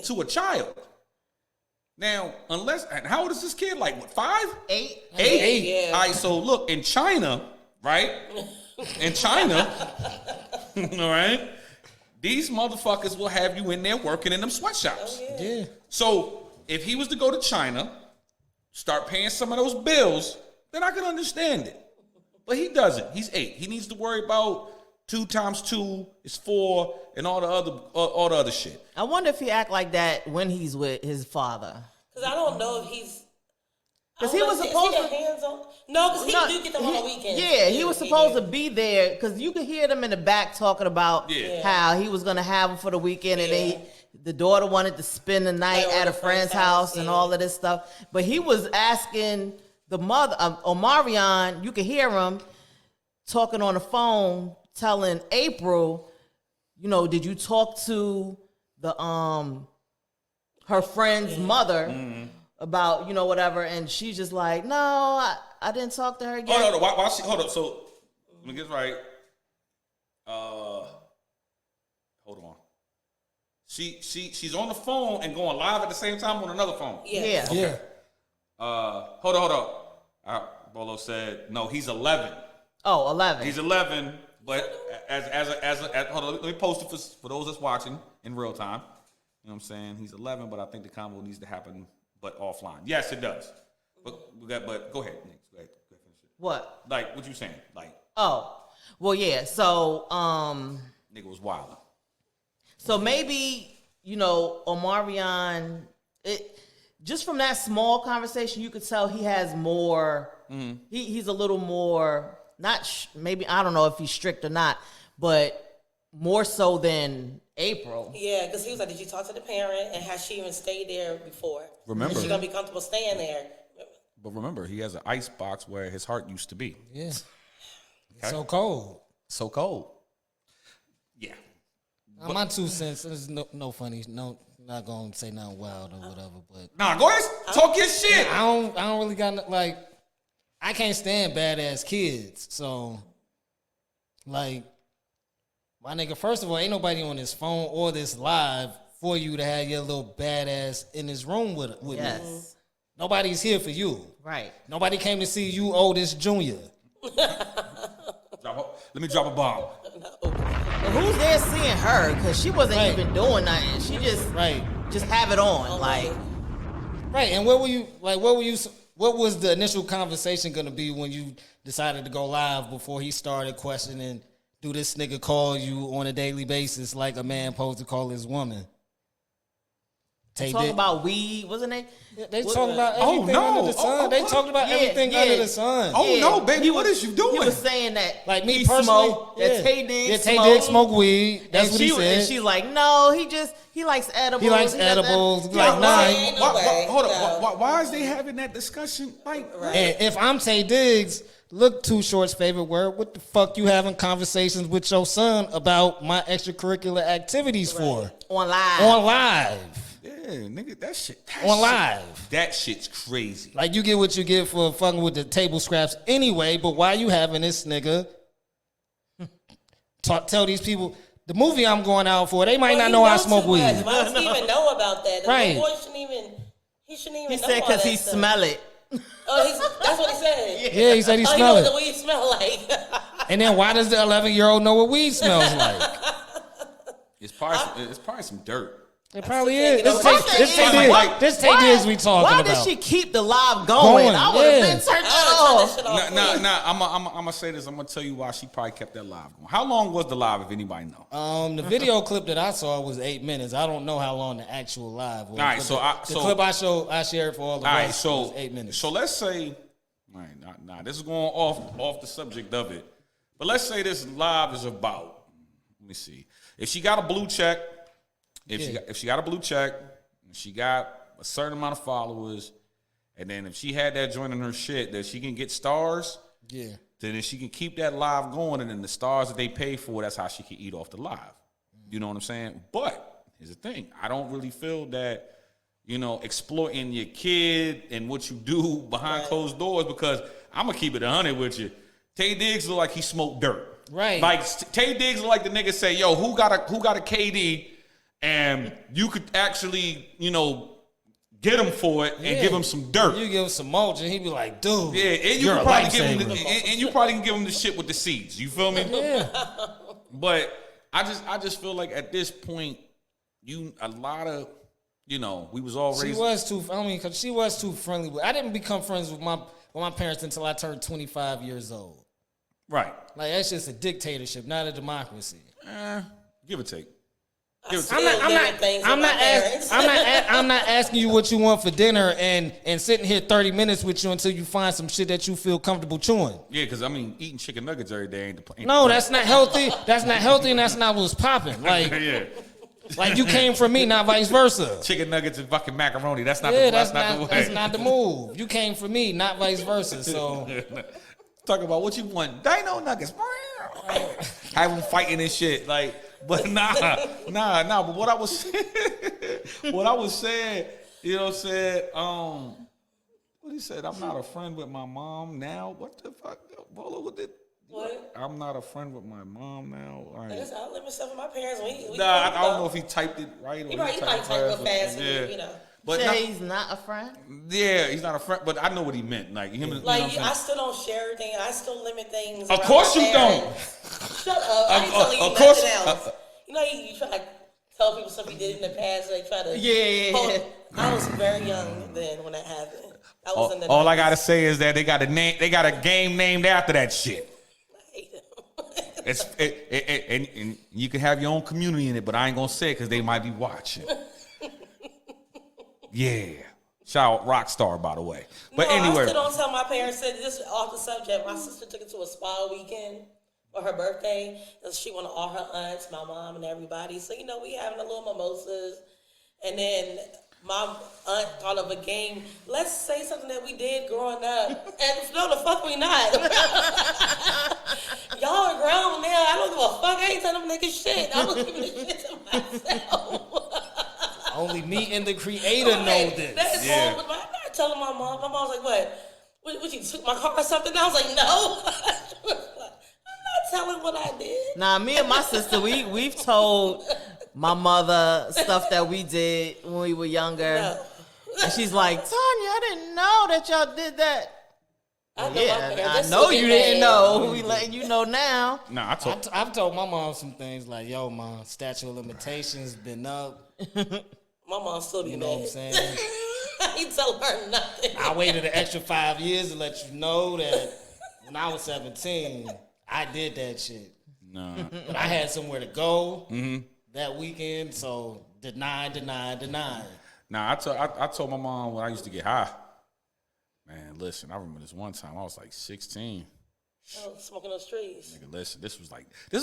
to a child? Now, and how old is this kid? Like, what, 5? 8? 8? Yeah. All right, so look, in China, right? In China, all right, these motherfuckers will have you in there working in them sweatshops. Oh, Yeah. So if he was to go to China, start paying some of those bills, then I can understand it. But he doesn't. He's 8. He needs to worry about 2 times 2 is 4 and all the other shit. I wonder if he act like that when he's with his father. Because I don't know if he's. Because he was supposed to. No, because he do get them on the weekends. Yeah, he was supposed to be there because you could hear them in the back talking about how he was going to have them for the weekend, and then the daughter wanted to spend the night at a friend's house and all of this stuff. But he was asking the mother, Omarion, you could hear him talking on the phone, telling April, did you talk to the her friend's mother about whatever? And she's just like, no, I didn't talk to her again. Hold on, hold up. So let me get this right. Hold on. She's on the phone and going live at the same time on another phone. Yeah. Okay. Hold on. Bolo said no. He's 11. Oh, 11. He's 11. But as hold on, let me post it for those that's watching. in real time. You know what I'm saying? He's 11, but I think the convo needs to happen, but offline. Yes, it does. But go ahead, Nick. Go ahead, finish it. What? Like, what you saying? Like, oh, well, yeah. So, nigga was wild. so maybe, you know, Omarion, just from that small conversation, you could tell he has more. He's a little more, maybe, I don't know if he's strict or not, but more so than April. Yeah, because he was like, did you talk to the parent? And has she even stayed there before? Remember. Is she going to be comfortable staying there? But remember, he has an ice box where his heart used to be. Yeah. Okay. So cold. So cold. Yeah. My 2 cents. There's no funny. No, not gonna say nothing wild or whatever. But Nah, go ahead. Talk your shit. I don't really got like. I can't stand badass kids. So, like, my nigga. First of all, ain't nobody on this phone or this live for you to have your little badass in this room with me. Yes. Nobody's here for you. Right. Nobody came to see you, oldest junior. Let me drop a bomb. But who's there seeing her? Because she wasn't Right. even doing nothing. She just have it on. Like, Right, and what was the initial conversation gonna be when you decided to go live before he started questioning, do this nigga call you on a daily basis like a man supposed to call his woman? talking about weed, wasn't it? They talked about everything under the sun. They talked about everything under the sun. Oh no, baby, what is you doing? He was saying that, Like me he personally, smoked, that Tay Diggs Tay Diggs smoke weed. That's and what he said. And she's like, no, he likes edibles. He likes edibles. Like, nah. Ain't no way. Hold No. on. Why is they having that discussion? Like, And if I'm Tay Diggs, look, Too Short's favorite word, what the fuck you having conversations with your son about my extracurricular activities for? on live. On live. yeah, nigga, that shit. On live. That shit's crazy. Like, you get what you get for fucking with the table scraps anyway, but why you having this nigga tell these people, the movie I'm going out for, they might Well, not he know I knows smoke too weed. much. Why does he even know about that? The Right. boy shouldn't even. He shouldn't even. He know said all because that he stuff. smell it. Oh, that's what he said. Yeah, he said he Oh, he smelled knows it. the weed smell like. And then why does the 11-year-old know what weed smells like? It's probably some dirt. It probably Still is. taking This over. Tay Diggs we talking Why about. did she keep the live going? Going, I would have yeah. been turned Oh, off. turn that shit off. Nah. I'm gonna say this. I'm gonna tell you why she probably kept that live going. How long was the live, if anybody know? The video clip that I saw was 8 minutes. I don't know how long the actual live was. All right, But the clip I shared for all the All right, rest so was 8 minutes. So let's say, all right, this is going off the subject of it, but let's say this live is about. Let me see. If she got a blue check, if she got a blue check, and she got a certain amount of followers, and then if she had that joint in her shit that she can get stars, Yeah. then if she can keep that live going, and then the stars that they pay for, that's how she can eat off the live. You know what I'm saying? But here's the thing: I don't really feel that, exploiting your kid and what you do behind closed doors, because I'm gonna keep it 100 with you. Tay Diggs look like he smoked dirt. Right. Like Tay Diggs look like the nigga say, "Yo, who got a KD?" And you could actually, get him for it and give him some dirt. You give him some mulch and he be like, dude. Yeah, and you you're can a probably give him lifesaver. and you probably can give him the shit with the seeds. You feel me? Yeah. But I just feel like at this point, we was already. She was too. I mean, cause she was too friendly. I didn't become friends with my parents until I turned 25 years old. Right. Like, that's just a dictatorship, not a democracy. Give or take. I'm not asking you what you want for dinner and sitting here 30 minutes with you until you find some shit that you feel comfortable chewing. Yeah, because eating chicken nuggets every day ain't the. No, that's not healthy. That's not healthy, and that's not what's popping. Like, yeah. like you came from me, not vice versa. Chicken nuggets and fucking macaroni. That's not Yeah, the. that's not the way. That's not the move. You came from me, not vice versa. So Talk about what you want. Dino nuggets. Have them fighting and shit. Like, but nah. But what I was saying, you know what I'm saying? What he said, I'm not a friend with my mom now. What the fuck? Bolo, What? I'm not a friend with my mom now. All right. That's I live with stuff with my parents. We Nah, I don't know if he typed it right. He probably typed real fast. Yeah. But But he's not a friend. yeah, he's not a friend. But I know what he meant. Like him. Like, I still don't share everything. I still limit things. Of around course my you parents. Shut up. I ain't telling you of course- nothing else. You try to tell people stuff he did in the past. They try to. Yeah. I was very young then when that happened. I was in the All I 90s. gotta say is that they got a game named after that shit. And you can have your own community in it, but I ain't gonna say it because they might be watching. Yeah. Shout out Rockstar, by the way. But no, anyway. I still don't tell my parents that this is off the subject. My sister took it to a spa weekend for her birthday. And she wanted all her aunts, my mom, and everybody. So, we having a little mimosas. And then my aunt thought of a game. Let's say something that we did growing up. And no, the fuck we not. Y'all are grown now. I don't give a fuck. I ain't telling them niggas shit. I'm gonna keep this shit to myself. Only me and the creator know this. That is wrong, but I'm not telling my mom. My mom's like, what you took my car or something? I was like, no. I'm not telling what I did. Nah, me and my sister, we've told my mother stuff that we did when we were younger. No. And she's like, Tanya, I didn't know that y'all did that. I know my parents. I know you didn't know. We letting you know now. Nah, I've told my mom some things like, yo, my statute of limitations been up. My mom still be You mad. know what I'm saying? I ain't tell her nothing. I waited an extra 5 years to let you know that when I was 17, I did that shit. nah. But I had somewhere to go that weekend, so deny. Nah, I told my mom when I used to get high. Man, listen, I remember this one time I was like 16. Oh, smoking those trees. Nigga, listen, this was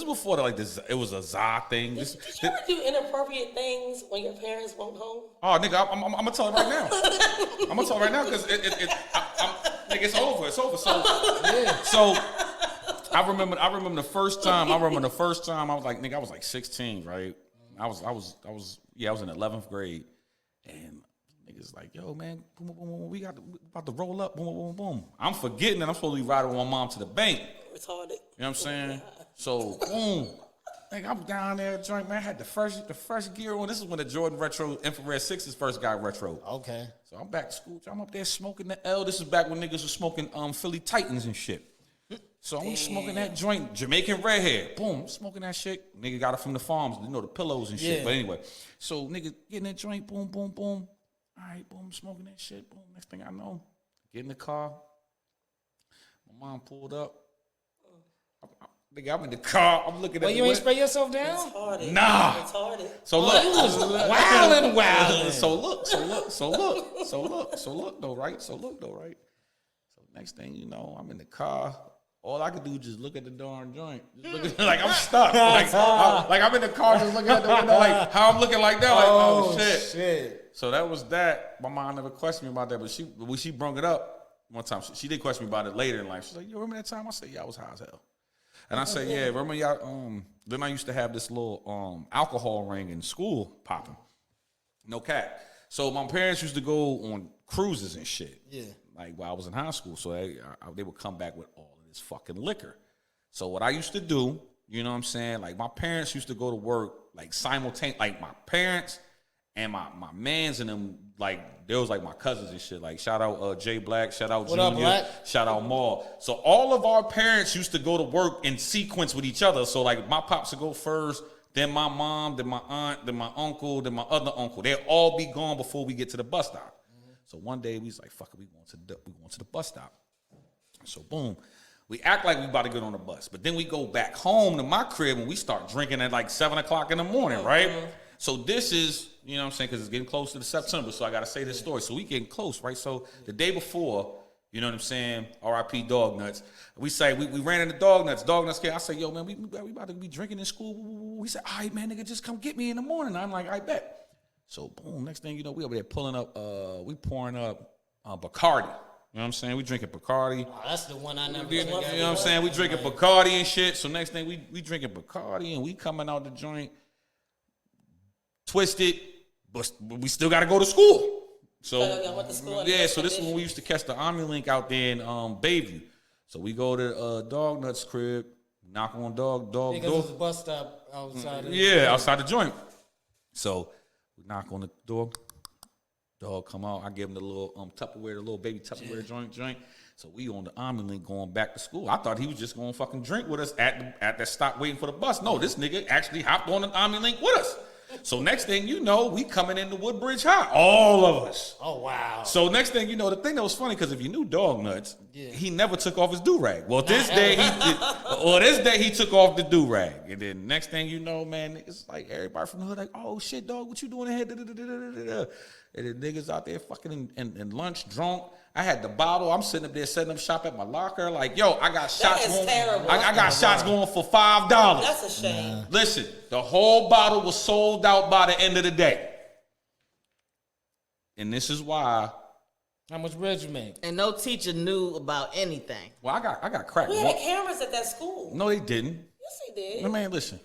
before it was a za thing. Did you ever do inappropriate things when your parents went home? Oh, nigga, I'm gonna tell it right now. I'm gonna tell it right now because nigga, it's over. It's over. So I remember the first time. I was like, nigga, I was like 16, right? I was in 11th grade, and niggas like, yo, man, boom, boom, boom, we about to roll up, boom, boom, boom, boom. I'm forgetting that I'm supposed to be riding with my mom to the bank. Retarded. You know what I'm saying? So, boom. Nigga, I'm down there, joint, man. I had the first gear on. This is when the Jordan Retro Infrared 6s first got retro. Okay. So I'm back to school. I'm up there smoking the L. This is back when niggas was smoking Philly Titans and shit. So I'm smoking that joint, Jamaican Redhead. Boom, smoking that shit. Nigga got it from the farms, the pillows and shit. Yeah. But anyway, so nigga getting that joint, boom, boom, boom. All right, boom, smoking that shit. Boom, next thing I know, get in the car. My mom pulled up. Nigga, I'm in the car. I'm looking at Well, you ain't spray yourself down? Retarded. Nah. Retarded. So look. Wildin'. So look though, right? So next thing you know, I'm in the car. All I could do is just look at the darn joint. Just look at, like I'm stuck. Like I'm in the car just looking at the window, like how I'm looking like that. Like, oh shit. So that was that. My mom never questioned me about that, but when she brung it up one time, she did question me about it later in life. She's like, "You remember that time?" I said, "Yeah, I was high as hell." And I said, "Yeah, remember y'all?" Then I used to have this little alcohol ring in school popping. No cap. So my parents used to go on cruises and shit. Yeah. Like while I was in high school, so they would come back with all of this fucking liquor. So what I used to do, you know what I'm saying? Like my parents used to go to work like simultaneously. Like my parents and my mans and them, like there was like my cousins and shit. Like shout out Jay Black, shout out What Junior, up, Black? shout out Maul. So all of our parents used to go to work in sequence with each other. So like my pops would go first, then my mom, then my aunt, then my uncle, then my other uncle. They'd all be gone before we get to the bus stop. So one day we was like, fuck it, we going to the bus stop. So boom, we act like we about to get on the bus. But then we go back home to my crib and we start drinking at like 7 o'clock in the morning, right? So this is, you know what I'm saying, because it's getting close to the September, so I got to say this story. So we getting close, right? So the day before, you know what I'm saying, R.I.P. Dog Nuts, we say, we ran into Dog Nuts came. I said, yo, man, we about to be drinking in school. We said, all right, man, nigga, just come get me in the morning. I'm like, I bet. So, boom, next thing you know, we over there pulling up, we pouring up Bacardi. You know what I'm saying? We drinking Bacardi. Oh, that's the one I never You know what I'm saying? We drinking Bacardi and shit. So next thing we drinking Bacardi and we coming out the joint twisted, but we still got to go to school. So, yeah, so this is when we used to catch the Omni-Link out there in Bayview. So we go to Dog Nuts' crib, knock on dog Because door. it was a bus stop outside. Outside the joint. So we knock on the door. Dog come out. I give him the little Tupperware, the little baby Tupperware joint. So we on the Omni-Link going back to school. I thought he was just going to fucking drink with us at that stop waiting for the bus. No, this nigga actually hopped on the Omni-Link with us. So next thing you know, we coming into Woodbridge High, all of us. Oh wow. So next thing you know, the thing that was funny, because if you knew Dog Nuts, he never took off his do-rag. Well, this day he took off the do-rag. And then next thing you know, man, it's like everybody from the hood like, oh shit, dog, what you doing in here? And then niggas out there fucking in lunch drunk. I had the bottle. I'm sitting up there setting up shop at my locker. Like, yo, I got shots is going. terrible. I got shots going for $5. That's a shame. Listen, the whole bottle was sold out by the end of the day. And this is why. How much bread you make? And no teacher knew about anything. Well, I got cracked. We had cameras at that school. No, they didn't. Yes, they did. Man, listen.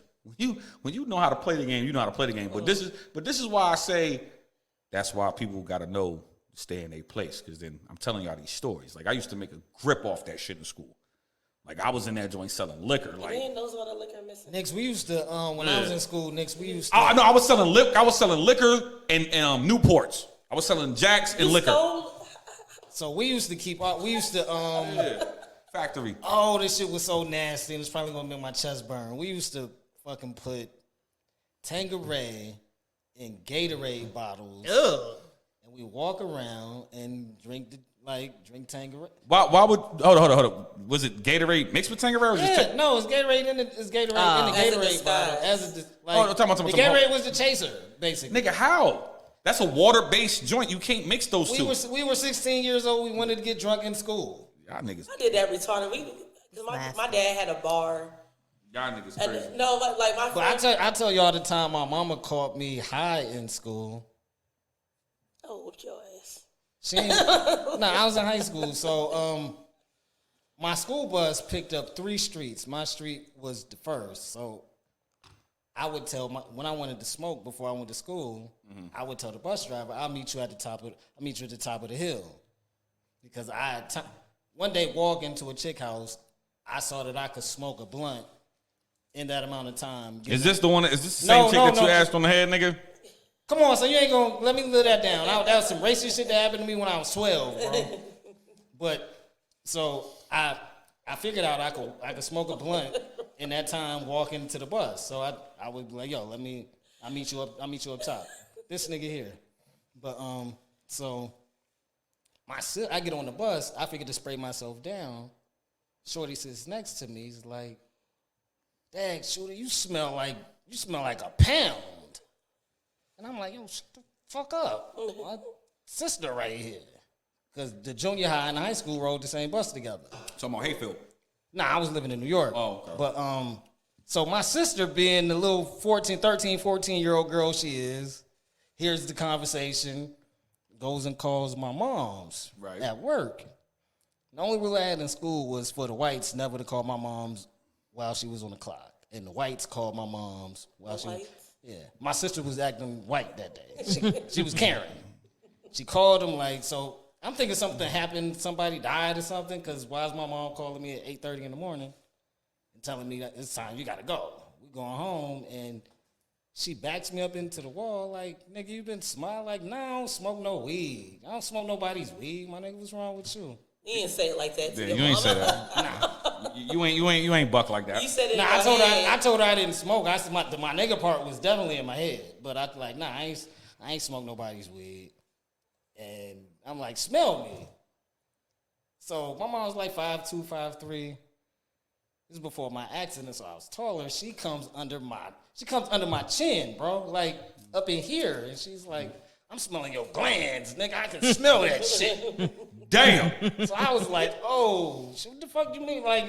When you know how to play the game, you know how to play the game. But this is why I say that's why people got to know to stay in their place. Because then I'm telling y'all these stories. Like I used to make a grip off that shit in school. Like I was in that joint selling liquor. Like Didn't those what the liquor missing? Nix, we used to when I was in school. Nix, we used to. I was selling liquor and Newports. I was selling Jacks and liquor. So we used to keep. We used to Factory. Oh, this shit was so nasty, and it's probably gonna make my chest burn. We used to fucking put Tanqueray in Gatorade bottles. Ugh. And we walk around and drink Tanqueray. Why would hold on? Was it Gatorade mixed with Tanqueray? Or was it No, it's Gatorade in the Gatorade bottle. The Gatorade was the chaser, basically. Nigga, how? That's a water-based joint. You can't mix those two. We were 16 years old. We wanted to get drunk in school. Y'all niggas. I did that retarded. My dad had a bar. Y'all niggas crazy. And, no, like my But friend. I tell y'all the time my mama caught me high in school. Oh, whooped your ass. I was in high school. So my school bus picked up 3 streets. My street was the first. So I would tell when I wanted to smoke before I went to school, I would tell the bus driver, I'll meet you at the top of the hill. Because one day walk into a chick house, I saw that I could smoke a blunt in that amount of time. Is this the same chick that you asked on the head, nigga? Come on, so you ain't gonna let me live that down. That was some racist shit that happened to me when I was 12, bro. But so I figured out I could smoke a blunt in that time walking to the bus. So I would be like, yo, I'll meet you up top. This nigga here. But so I get on the bus, I figured to spray myself down. Shorty sits next to me, he's like, dang, Shooter, you smell like a pound. And I'm like, yo, shut the fuck up. My sister right here. Because the junior high and the high school rode the same bus together. So I'm on Hayfield. Nah, I was living in New York. Oh, okay. But so my sister, being the little 14-year-old girl she is, hears the conversation, goes and calls my mom's at work. The only rule I had in school was for the whites never to call my mom's while she was on the clock. And the whites called my mom's while she was... Yeah. My sister was acting white that day. She was Karen. She called him so I'm thinking something happened, somebody died or something, because why is my mom calling me at 8:30 in the morning and telling me that it's time, you got to go. We're going home, and she backs me up into the wall like, nigga, you been smiling? Like, nah, I don't smoke no weed. I don't smoke nobody's weed. My nigga, what's wrong with you? You didn't say it like that. Yeah, you ain't say that. Nah. You ain't buck like that. You said it. Nah, I told her I didn't smoke. I said my nigga part was definitely in my head, but I ain't smoke nobody's weed. And I'm like, smell me. So my mom was like 5'2", 5'3". This is before my accident, so I was taller. She comes under my chin, bro, like up in here, and she's like, I'm smelling your glands, nigga. I can smell that shit. Damn. So I was like, oh, what the fuck you mean? Like,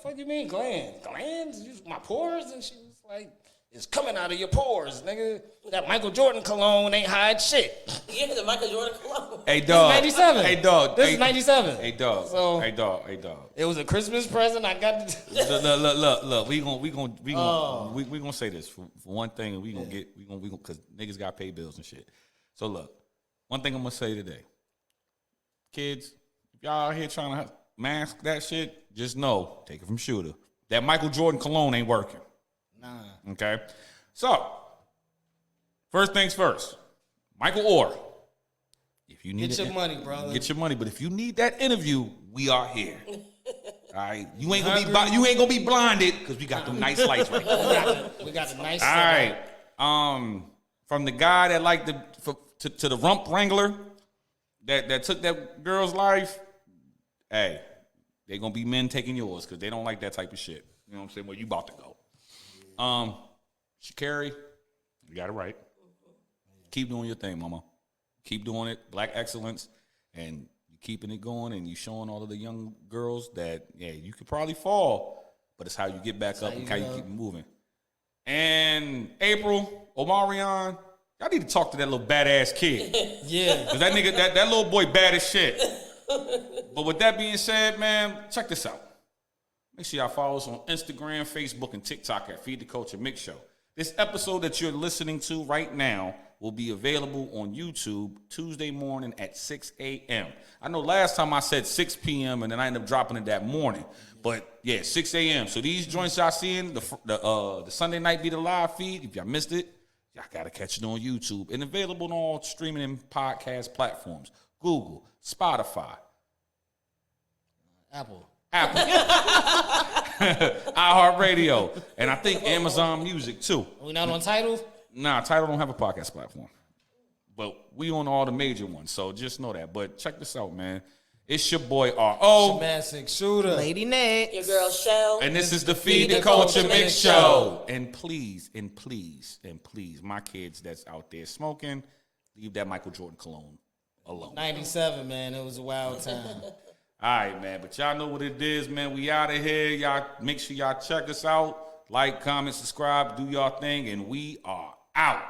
fuck you mean glands? Glands? My pores? And she was like, it's coming out of your pores, nigga. That Michael Jordan cologne ain't hide shit. Yeah, the Michael Jordan cologne. Hey, dog. This is 97. Hey, dog. This is 97. Hey, dog. So, hey, dog. It was a Christmas present. I got to... Look. We gonna say this for one thing, and we gonna because niggas got to pay bills and shit. So look, one thing I'm gonna say today, kids, if y'all out here trying to mask that shit, just know, take it from Shooter, that Michael Jordan cologne ain't working. Nah. Okay? So, first things first, Michael Orr. If you need Get your money, brother. Get your money, but if you need that interview, we are here. All right? You ain't gonna be blinded because we got them nice lights right now. We got the nice All right. from the guy that liked to the rump wrangler that took that girl's life, hey, they gonna be men taking yours because they don't like that type of shit. You know what I'm saying? Well, you about to go. Sha'carri, you got it right. Keep doing your thing, mama. Keep doing it. Black excellence. And you keeping it going and you showing all of the young girls that, yeah, you could probably fall, but it's how you get back up and how you keep moving. And April, Omarion, y'all need to talk to that little badass kid. Yeah. Because that nigga, that little boy bad as shit. But with that being said, man, check this out. Make sure y'all follow us on Instagram, Facebook, and TikTok at Feed the Culture Mix Show. This episode that you're listening to right now will be available on YouTube Tuesday morning at 6 a.m. I know last time I said 6 p.m. and then I ended up dropping it that morning. But yeah, 6 a.m. So these joints y'all seeing, the Sunday night be the live feed. If y'all missed it, y'all gotta catch it on YouTube. And available on all streaming and podcast platforms. Google, Spotify, Apple. iHeartRadio, and I think Amazon Music too. We not on Tidal? Nah, Tidal don't have a podcast platform. But we on all the major ones, so just know that. But check this out, man. It's your boy R.O. Massive Shooter. Lady Nick. Your girl Shell. And this is the Feed the Culture Mix Show. And please, my kids that's out there smoking, leave that Michael Jordan cologne alone. 97, man. It was a wild time. All right, man. But y'all know what it is, man. We out of here. Y'all make sure y'all check us out. Like, comment, subscribe, do y'all thing, and we are out.